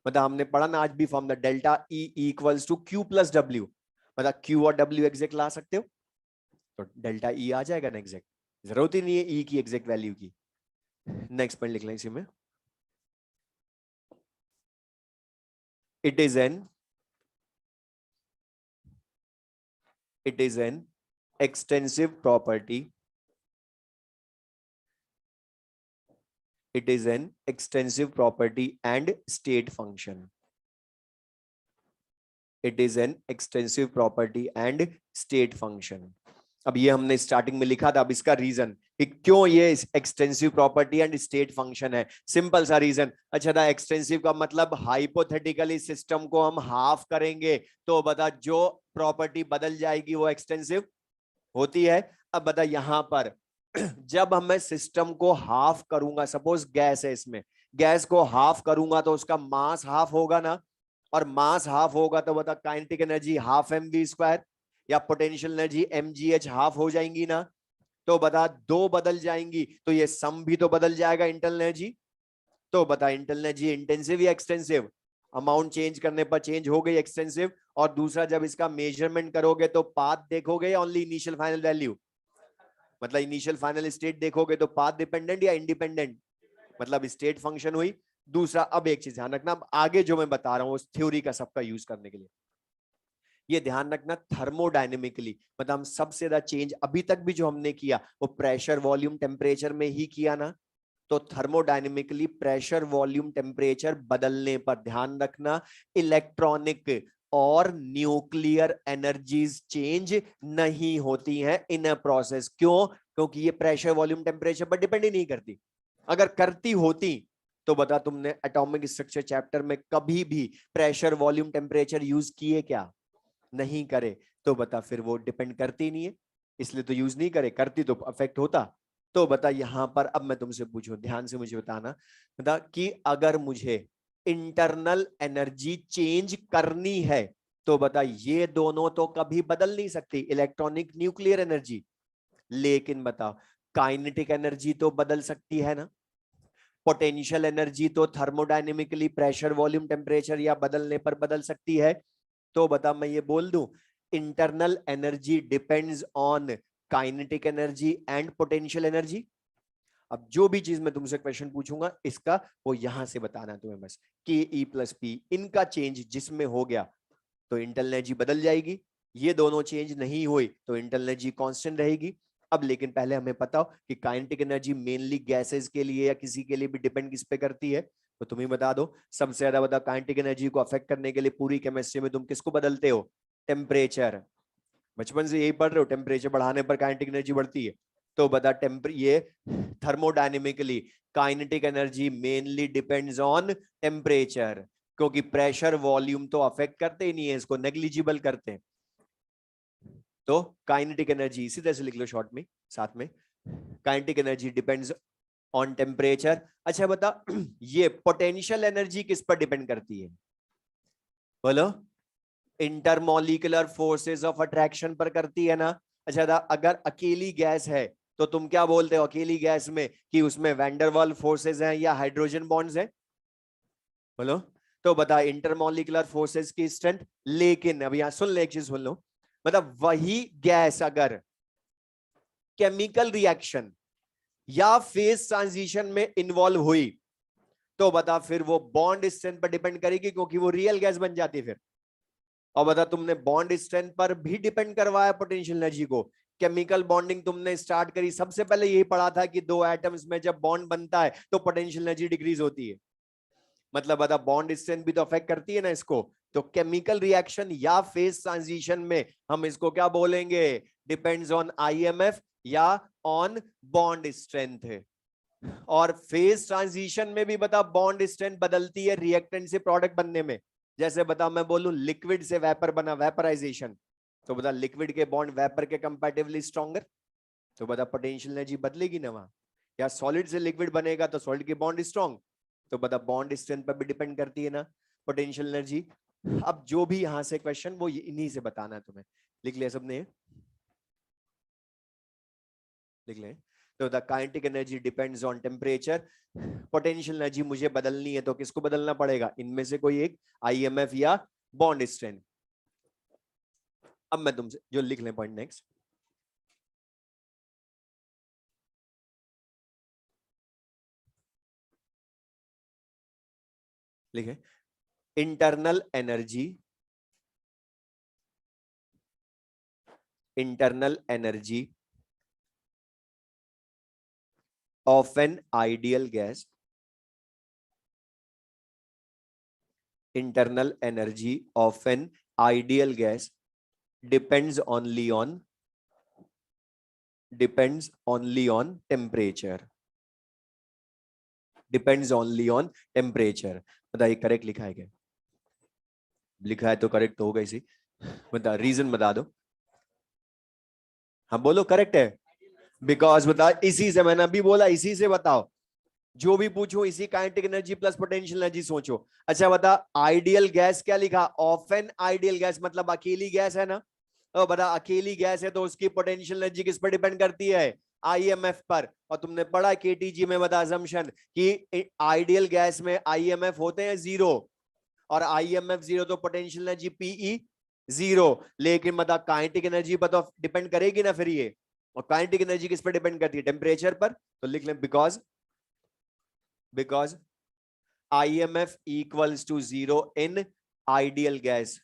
मतलब हमने पढ़ा ना आज भी formula delta E equals to Q plus W, मतलब Q और W एग्जैक्ट ला सकते हो तो डेल्टा E आ जाएगा ना एग्जैक्ट, जरूरत ही नहीं है E की एग्जैक्ट वैल्यू की। नेक्स्ट पॉइंट लिख लें इसी में, it is an extensive property, it is an extensive property and state function, it is an extensive property and state function। अब ये हमने स्टार्टिंग में लिखा था, अब इसका रीजन कि क्यों ये extensive property and state function है, सिंपल सा रीजन। अच्छा था, एक्सटेंसिव का मतलब हाइपोथेटिकली सिस्टम को हम हाफ करेंगे तो बता जो प्रॉपर्टी बदल जाएगी वो एक्सटेंसिव होती है। अब बता यहां पर जब मैं सिस्टम को हाफ करूंगा, सपोज गैस है, इसमें गैस को हाफ करूंगा तो उसका मास हाफ होगा ना, और मास हाफ होगा तो बता काइनेटिक एनर्जी हाफ mv², या पोटेंशियल एनर्जी mgh हाफ हो जाएंगी ना, तो बता दो बदल जाएंगी तो ये सम भी तो बदल जाएगा इंटरनल एनर्जी। तो बता इंटरनल एनर्जी इंटेंसिव या एक्सटेंसिव? अमाउंट चेंज करने पर चेंज हो गई एक्सटेंसिव। और दूसरा जब इसका मेजरमेंट करोगे तो पाथ देखोगे या ओनली इनिशियल फाइनल वैल्यू, मतलब इनिशियल फाइनल स्टेट देखोगे तो पाथ डिपेंडेंट या इंडिपेंडेंट, मतलब स्टेट फंक्शन हुई। दूसरा अब एक चीज ध्यान रखना, अब आगे जो मैं बता रहा हूं उस थ्योरी का सबका यूज करने के लिए ये ध्यान रखना, थर्मोडायनेमिकली मतलब हम सबसे ज्यादा चेंज अभी तक भी जो हमने किया वो प्रेशर वॉल्यूम टेम्परेचर में ही किया ना, तो थर्मोडायनेमिकली प्रेशर वॉल्यूम टेम्परेचर बदलने पर ध्यान रखना इलेक्ट्रॉनिक और न्यूक्लियर एनर्जीज चेंज नहीं होती हैं इन अ प्रोसेस। क्यों? क्योंकि ये प्रेशर वॉल्यूम टेम्परेचर पर डिपेंड ही नहीं करती। अगर करती होती तो बता तुमने एटॉमिक स्ट्रक्चर चैप्टर में कभी भी प्रेशर वॉल्यूम टेम्परेचर यूज किए क्या? नहीं करे। तो बता फिर वो डिपेंड करती नहीं है, इसलिए तो यूज नहीं करे, करती तो अफेक्ट होता। तो बता यहां पर अब मैं तुमसे पूछूं, ध्यान से मुझे बताना, बता कि अगर मुझे इंटरनल एनर्जी चेंज करनी है तो बता ये दोनों तो कभी बदल नहीं सकती, इलेक्ट्रॉनिक न्यूक्लियर एनर्जी, लेकिन बता काइनेटिक एनर्जी तो बदल सकती है ना, पोटेंशियल एनर्जी तो थर्मोडायनेमिकली प्रेशर वॉल्यूम टेम्परेचर या बदलने पर बदल सकती है। तो बता मैं ये बोल दूं internal energy depends on kinetic energy and potential energy. अब जो भी चीज मैं तुमसे क्वेश्चन पूछूंगा इसका वो यहां से बताना है तुम्हें बस, के ई प्लस पी इनका चेंज जिसमें हो गया तो इंटरनल एनर्जी बदल जाएगी, ये दोनों चेंज नहीं हुई तो इंटरनल एनर्जी कांस्टेंट रहेगी। अब लेकिन पहले हमें पता हो कि काइनेटिक एनर्जी मेनली गैसेस के लिए या किसी के लिए भी डिपेंड किस पे करती है, तो तुम ही बता दो। सबसे ज्यादा बता काइनेटिक एनर्जी को अफेक्ट करने के लिए पूरी केमिस्ट्री में तुम किसको बदलते हो? टेम्परेचर। बचपन से यही पढ़ रहे हो, टेम्परेचर बढ़ाने पर काइनेटिक एनर्जी बढ़ती है। तो बता ये thermodynamically kinetic energy mainly depends on temperature, क्योंकि प्रेशर वॉल्यूम तो अफेक्ट करते ही नहीं है, इसको नेग्लिजिबल करते हैं। तो काइनेटिक एनर्जी इसी तरह से लिख लो शॉर्ट में साथ में, kinetic energy depends on temperature. अच्छा बता ये पोटेंशियल एनर्जी किस पर डिपेंड करती है? बोलो। इंटरमॉलिक्यूलर फोर्सेस ऑफ अट्रैक्शन पर करती है ना। अच्छा अगर अकेली गैस है तो तुम क्या बोलते हो अकेली गैस में, कि उसमें वैंडरवाल फोर्सेस हैं या हाइड्रोजन बॉन्ड्स हैं? बोलो। तो बता इंटरमॉलिक्यूलर फोर्सेस की स्ट्रेंथ, लेकिन अब यहां सुन ले एक चीज सुन लो, मतलब वही गैस अगर केमिकल रिएक्शन या फेज ट्रांजिशन में इन्वॉल्व हुई तो बता फिर वो बॉन्ड स्ट्रेंथ पर डिपेंड करेगी, क्योंकि वो रियल गैस बन जाती है फिर। और बता तुमने बॉन्ड स्ट्रेंथ पर भी डिपेंड करवाया पोटेंशियल एनर्जी को, केमिकल बॉन्डिंग तुमने स्टार्ट करी, सबसे पहले यही पढ़ा था कि दो एटम्स में जब बॉन्ड बनता है तो पोटेंशियल एनर्जी डिक्रीज होती है, मतलब बता बॉन्ड स्ट्रेंथ भी तो अफेक्ट करती है ना इसको। तो केमिकल रिएक्शन या फेज ट्रांजिशन में हम इसको क्या बोलेंगे? डिपेंड्स ऑन आईएमएफ या ऑन बॉन्ड स्ट्रेंथ है। और फेज ट्रांजिशन में भी बता बॉन्ड स्ट्रेंथ बदलती है रिएक्टेंट से प्रोडक्ट बनने में। जैसे बता मैं बोलूं लिक्विड से वेपर बना, वेपराइजेशन, तो बता लिक्विड के बॉन्ड वेपर के कंपैरेटिवली स्ट्रॉन्गर, तो बता पोटेंशियल एनर्जी बदलेगी ना वहां। या सॉलिड से लिक्विड बनेगा तो सॉलिड के बॉन्ड स्ट्रॉन्ग, तो बता बॉन्ड स्ट्रेंथ पर भी डिपेंड करती है ना पोटेंशियल एनर्जी। अब जो भी यहां से क्वेश्चन वो इन्हीं से बताना है तुम्हें। लिख लिया सबने? लिख लें। तो the kinetic energy depends on temperature. Potential energy मुझे बदलनी है तो किसको बदलना पड़ेगा? इनमें से कोई एक, आईएमएफ या बॉन्ड स्ट्रेंथ। अब मैं तुमसे जो लिख लें पॉइंट नेक्स्ट, लिखे internal energy, internal energy of an ideal gas, internal energy of an ideal gas depends only on temperature, depends only on temperature। बताइए करेक्ट लिखा है क्या? लिखा है तो करेक्ट तो होगा इसी। बता रीजन बता दो। हाँ बोलो करेक्ट है। बिकॉज बता इसी से, मैंने अभी बोला इसी से बताओ, जो भी पूछो इसी kinetic energy plus potential energy सोचो। अच्छा बता आइडियल गैस क्या लिखा? ऑफ एन आइडियल गैस, मतलब अकेली गैस है ना। तो बता अकेली गैस है तो उसकी पोटेंशियल एनर्जी किस पर डिपेंड करती है? आईएमएफ पर। और तुमने पढ़ा केटीजी में बता असम्पशन कि आइडियल गैस में आईएमएफ होते हैं जीरो, और आईएमएफ जीरो तो पोटेंशियल एनर्जी पीई जीरो। लेकिन बता काइनेटिक एनर्जी पर तो डिपेंड करेगी ना फिर ये, और काइनेटिक एनर्जी किस पर डिपेंड करती है? टेम्परेचर पर। तो लिख लें because IMF equals to zero in ideal gas,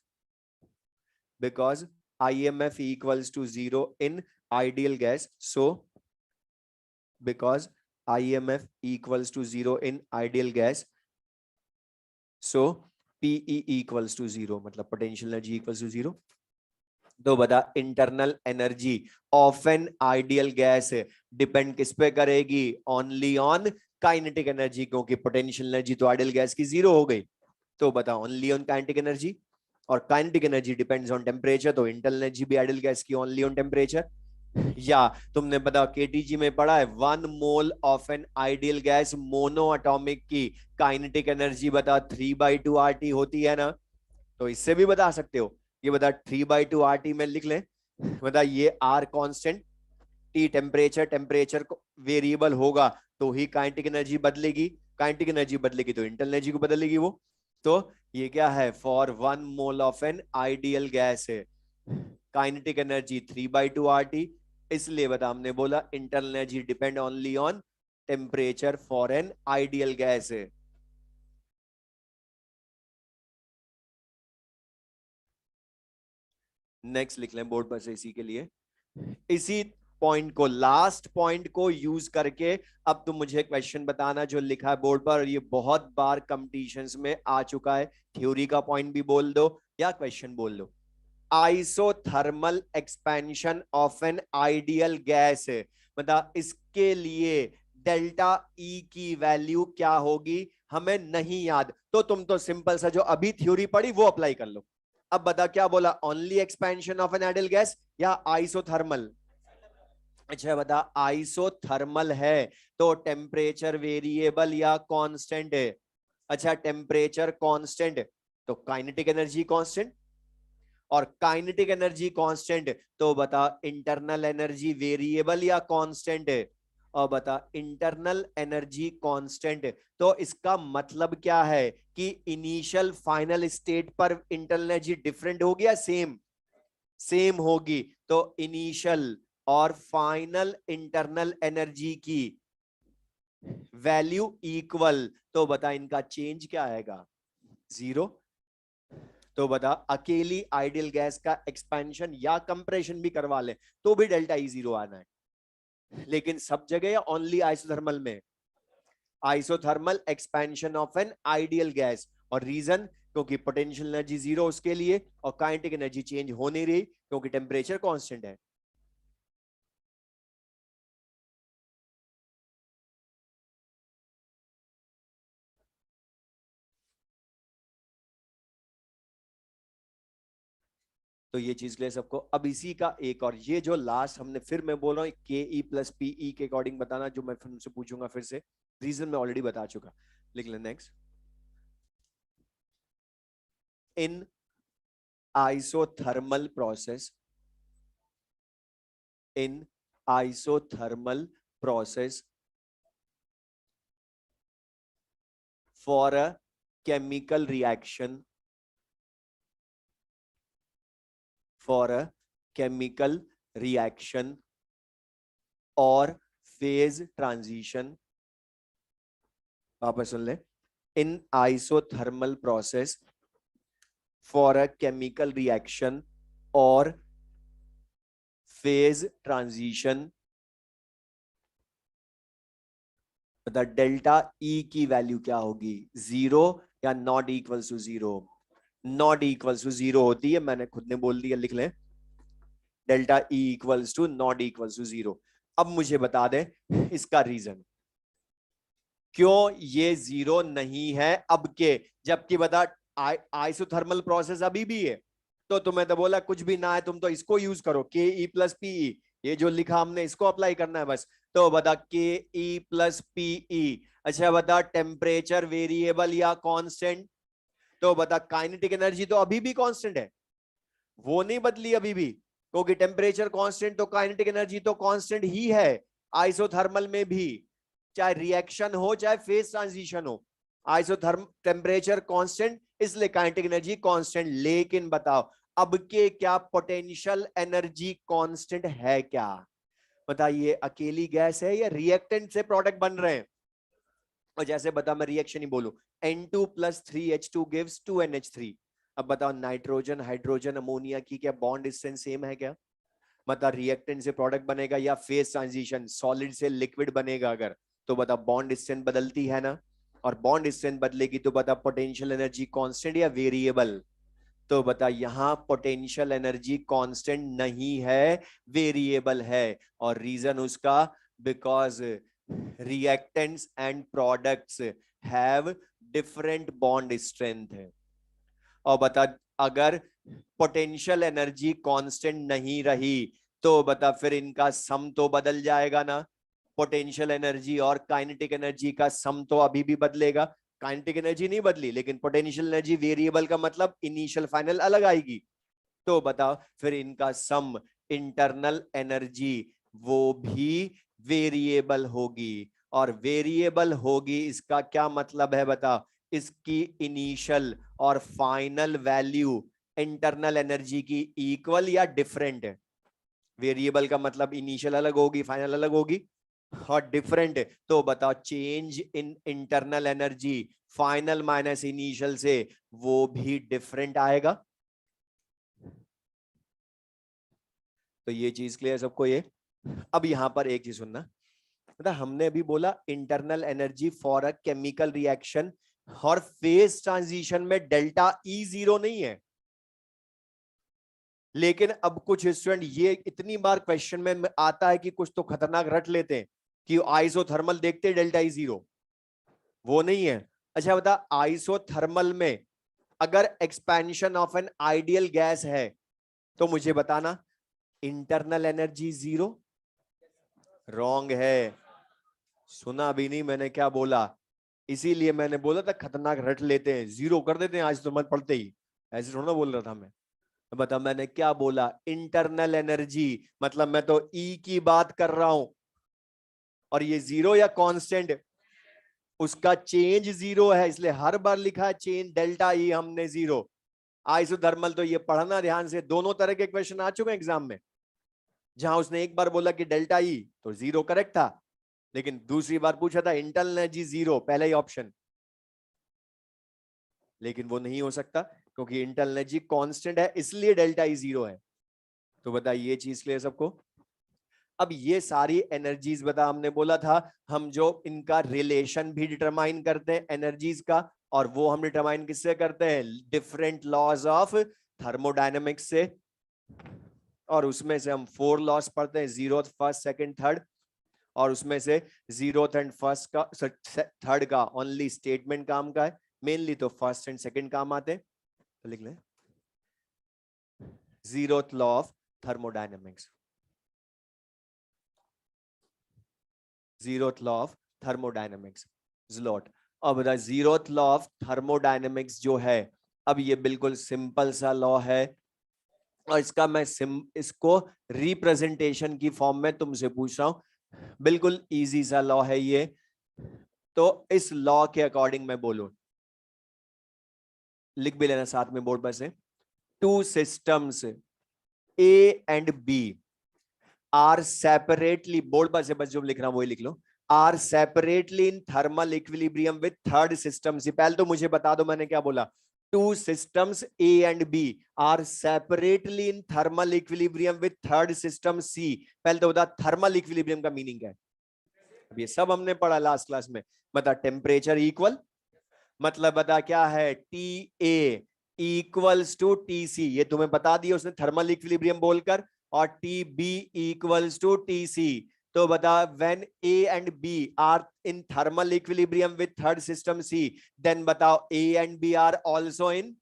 because IMF equals to zero in ideal gas, so because IMF equals to zero in ideal gas, so PE equals to zero, मतलब potential energy equals to zero। तो बता internal energy of an ideal gas depend किस पे करेगी? ओनली ऑन काइनेटिक एनर्जी, क्योंकि पोटेंशियल एनर्जी तो आइडियल गैस की जीरो हो गई। तो बता ओनली ऑन काइनेटिक एनर्जी, और kinetic energy depends on temperature, तो इंटरनल एनर्जी भी आइडियल गैस की ओनली ऑन टेम्परेचर। या तुमने बता केटीजी में पढ़ा है 1 mole of an ideal gas mono atomic की काइनेटिक एनर्जी बता 3/2 RT होती है ना। तो इससे भी बता सकते हो। ये बता 3/2 RT में लिख लें। बता ये R constant, T temperature, temperature को वेरिएबल होगा तो ही काइनेटिक एनर्जी बदलेगी, काइनेटिक एनर्जी बदलेगी तो इंटरनल एनर्जी को बदलेगी वो। तो ये क्या है? For 1 mole of an ideal gas है काइनेटिक एनर्जी 3/2 RT। इसलिए बता हमने बोला internal energy depend only on temperature for an ideal gas है। नेक्स्ट लिख लें बोर्ड पर से इसी के लिए, इसी पॉइंट को, लास्ट पॉइंट को यूज करके अब तुम मुझे क्वेश्चन बताना जो लिखा है बोर्ड पर, और ये बहुत बार कंपटीशंस में आ चुका है। थ्योरी का पॉइंट भी बोल दो या क्वेश्चन बोल दो। Isothermal expansion of an ideal gas है, मतलब इसके लिए डेल्टा ई की वैल्यू क्या होगी हमें नहीं याद, तो तुम तो सिंपल सा जो अभी थ्योरी पढ़ी वो अप्लाई कर लो। अब बता क्या बोला? Only expansion of an ideal gas या आइसोथर्मल? अच्छा बता आइसोथर्मल है तो टेम्परेचर वेरिएबल या कांस्टेंट है? अच्छा टेम्परेचर कांस्टेंट तो काइनेटिक एनर्जी कांस्टेंट, और काइनेटिक एनर्जी कांस्टेंट तो बता इंटरनल एनर्जी वेरिएबल या कांस्टेंट है? और बता इंटरनल एनर्जी कांस्टेंट, तो इसका मतलब क्या है कि इनिशियल फाइनल स्टेट पर इंटरनल एनर्जी डिफरेंट होगी या सेम? सेम होगी। तो इनिशियल और फाइनल इंटरनल एनर्जी की वैल्यू इक्वल, तो बता इनका चेंज क्या आएगा? जीरो। तो बता अकेली आइडियल गैस का एक्सपेंशन या कंप्रेशन भी करवा ले तो भी डेल्टा ई जीरो आना है, लेकिन सब जगह या ओनली आइसोथर्मल में? Isothermal expansion of an ideal gas, और रीजन क्योंकि पोटेंशियल एनर्जी जीरो उसके लिए, और काइनेटिक एनर्जी चेंज हो नहीं रही क्योंकि टेम्परेचर कांस्टेंट है। तो ये चीज के लिए सबको। अब इसी का एक और ये जो लास्ट हमने, फिर मैं बोल रहा हूँ के ई प्लस पीई के अकॉर्डिंग बताना, जो मैं फिर उनसे पूछूंगा फिर से, रीजन मैं ऑलरेडी बता चुका। लिख ले next. In isothermal process, in isothermal process for a chemical reaction, for a chemical reaction or phase transition, वापस सुन ले, in isothermal process for a chemical reaction or phase transition, the delta E की वैल्यू क्या होगी, 0 या not equals to 0? Not equals to 0 होती है, मैंने खुद ने बोल दिया, लिख लें delta E equals to not equals to 0। अब मुझे बता दे इसका रीजन क्यों ये 0 नहीं है अब के, जबकि बता आइसोथर्मल प्रोसेस अभी भी है। तो तुम्हें तो बोला कुछ भी ना है, तुम तो इसको यूज करो, के ई प्लस पीई, ये जो लिखा हमने इसको अप्लाई करना है बस। तो बता के ई प्लस पीई, अच्छा बता टेम्परेचर वेरिएबल या कांस्टेंट? तो बता काइनेटिक एनर्जी तो अभी भी कांस्टेंट है, वो नहीं बदली अभी भी, क्योंकि टेम्परेचर कांस्टेंट तो काइनेटिक एनर्जी तो कांस्टेंट ही है आइसोथर्मल में भी, चाहे रिएक्शन हो चाहे फेज ट्रांजिशन हो। आइसोथर्म टेम्परेचर कांस्टेंट, इसलिए काइनेटिक एनर्जी कांस्टेंट। लेकिन बताओ अब के क्या पोटेंशियल एनर्जी कांस्टेंट है क्या? बताइए, अकेली गैस है या रिएक्टेंट से प्रोडक्ट बन रहे हैं? और जैसे बता, मैं रिएक्शन ही बोलूं, N2 + 3H2 gives 2NH3। अब बताओ नाइट्रोजन हाइड्रोजन अमोनिया की क्या बॉन्ड डिस्टेंस सेम है क्या? मतलब रिएक्टेंट से प्रोडक्ट बनेगा या फेज ट्रांजिशन सॉलिड से लिक्विड बनेगा अगर, तो बता बॉन्ड डिस्टेंस बदलती है ना, और बॉन्ड डिस्टेंस बदलेगी तो बता पोटेंशियल एनर्जी कांस्टेंट या वेरिएबल? तो बता यहां पोटेंशियल एनर्जी कांस्टेंट नहीं है, वेरिएबल है। और रीजन उसका, because reactants and products have different bond strength है। और बता अगर पोटेंशियल एनर्जी कांस्टेंट नहीं रही तो बता फिर इनका सम तो बदल जाएगा ना, पोटेंशियल एनर्जी और काइनेटिक एनर्जी का सम तो अभी भी बदलेगा। काइनेटिक एनर्जी नहीं बदली लेकिन पोटेंशियल एनर्जी वेरिएबल का मतलब इनिशियल फाइनल अलग आएगी। तो बताओ फिर इनका सम इंटरनल एनर्जी वो भी वेरिएबल होगी, और वेरिएबल होगी इसका क्या मतलब है बता, इसकी इनिशियल और फाइनल वैल्यू इंटरनल एनर्जी की इक्वल या डिफरेंट है। वेरिएबल का मतलब इनिशियल अलग होगी फाइनल अलग होगी, और डिफरेंट तो बताओ change in internal energy final minus initial से वो भी डिफरेंट आएगा। तो ये चीज क्लियर सबको ये। अब यहां पर एक चीज सुनना, मतलब हमने अभी बोला internal energy for a chemical reaction और फेज ट्रांजिशन में डेल्टा ई 0 नहीं है। लेकिन अब कुछ स्टूडेंट ये इतनी बार क्वेश्चन में आता है कि कुछ तो खतरनाक रट लेते हैं कि आइसोथर्मल देखते डेल्टा ई 0, वो नहीं है। अच्छा बता, आइसोथर्मल में अगर expansion of an ideal gas है तो मुझे बताना इंटरनल एनर्जी 0? रॉन्ग है, सुना भी नहीं मैंने क्या बोला, इसीलिए मैंने बोला था खतरनाक रट लेते हैं, 0 कर देते हैं आज तो मत पढ़ते ही, ऐसे थोड़ा बोल रहा था मैं। बता मैंने क्या बोला, इंटरनल एनर्जी, मतलब मैं तो ई की बात कर रहा हूं, और ये 0 या कांस्टेंट, उसका चेंज 0 है, इसलिए हर बार लिखा है चेंज डेल्टा ई हमने 0। आइसोथर्मल तो ये पढ़ना ध्यान से, दोनों तरह के क्वेश्चन आ चुके हैं एग्जाम में, जहां उसने एक बार बोला कि डेल्टा ई तो 0 करेक्ट था, लेकिन दूसरी बार पूछा था इंटरनल एनर्जी 0 पहला ही ऑप्शन, लेकिन वो नहीं हो सकता क्योंकि इंटरनल एनर्जी कांस्टेंट है इसलिए डेल्टा ई 0 है। तो बताइए ये चीज क्लियर सबको। अब ये सारी एनर्जीज बता, हमने बोला था हम जो इनका रिलेशन भी डिटरमाइन करते हैं एनर्जीज का, और वो हम डिटरमाइन किससे करते हैं, डिफरेंट लॉज ऑफ थर्मोडायनेमिक्स से, और उसमें से हम 4 लॉस पढ़ते हैं, 0th फर्स्ट सेकंड थर्ड, और उसमें से 0th एंड फर्स्ट का थर्ड का ओनली स्टेटमेंट काम का है, मेनली तो फर्स्ट एंड सेकंड काम आते हैं। तो लिख लें zeroth law of thermodynamics, zeroth law of thermodynamics ज़लोट। अब बता जीरोथ लॉ ऑफ थर्मोडायनेमिक्स जो है, अब ये बिल्कुल सिंपल सा लॉ है और इसका मैं इसको रिप्रेजेंटेशन की फॉर्म में तुमसे पूछ रहा हूं। बिल्कुल इजी सा लॉ है ये। तो इस लॉ के अकॉर्डिंग मैं बोलूं, लिख भी लेना साथ में बोर्ड पर से, two systems A and B are separately, board पर से बस जो लिख रहा हूं वही लिख लो, are separately in thermal equilibrium with third system C. पहले तो मुझे बता दो मैंने क्या बोला, two systems A and B are separately in thermal equilibrium with third system C. पहले तो बता थर्मल इक्विलिब्रियम का मीनिंग क्या है, अब ये सब हमने पढ़ा लास्ट क्लास में। बता टेम्परेचर इक्वल, मतलब बता क्या है, T A equals to T C, ये तुम्हें बता दिया उसने थर्मल इक्विलिब्रियम बोलकर, और T B equals to T C. तो बता when A and B are in thermal equilibrium with third system C, then बताओ A and B are also in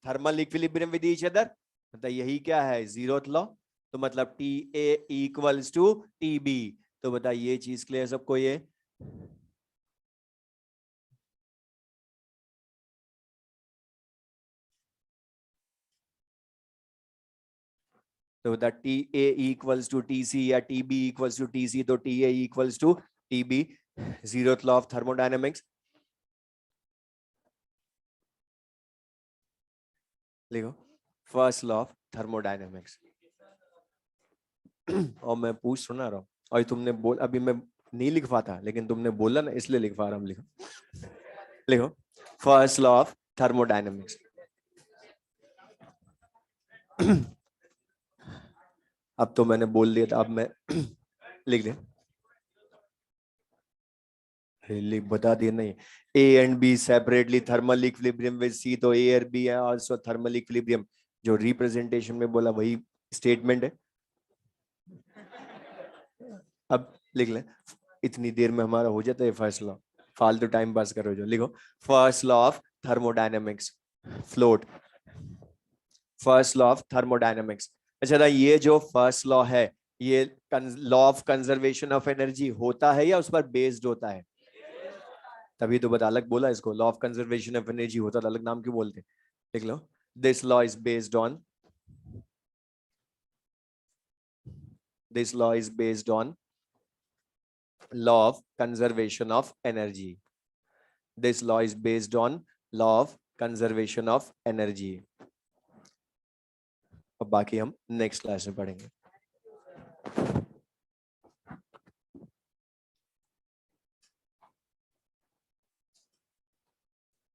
thermal equilibrium with each other. मतलब यही क्या है, जीरोथ लॉ। तो मतलब T A equals to T B. तो बता ये चीज क्लियर सबको ये। तो बता T A equals to T C या T B equals to T C, तो T A equals to T B. Zeroth law of thermodynamics लिखो, फर्स्ट लॉ ऑफ थर्मोडायनेमिक्स। और मैं पूछ सुना रहा हूँ, और तुमने बोल, अभी मैं नहीं लिखवा था लेकिन तुमने बोला ना इसलिए लिखवा रहा हूँ। लिखो लिखो, फर्स्ट लॉ ऑफ थर्मोडायनेमिक्स। अब तो मैंने बोल दिया था, अब मैं लिख दे, लिख बता दिया नहीं। A and B separately thermal equilibrium with C, तो ए और बी है आल्सो थर्मल इक्विलिब्रियम, जो रिप्रेजेंटेशन में बोला वही स्टेटमेंट है। अब लिख ले, इतनी देर में हमारा हो जाता है फर्स्ट लॉ, फालतू टाइम पास करो जो। लिखो first law of thermodynamics, float, first law of thermodynamics. अच्छा, ये जो फर्स्ट लॉ है ये law of conservation of energy होता है या उस पर बेस्ड होता है? तभी तो बता, अलग बोला इसको, law of conservation of energy होता था, अलग नाम क्यों बोलते? लिख लो, this law is based on, this law is based on law of conservation of energy, this law is based on law of conservation of energy। अब बाकी हम नेक्स्ट क्लास में पढ़ेंगे।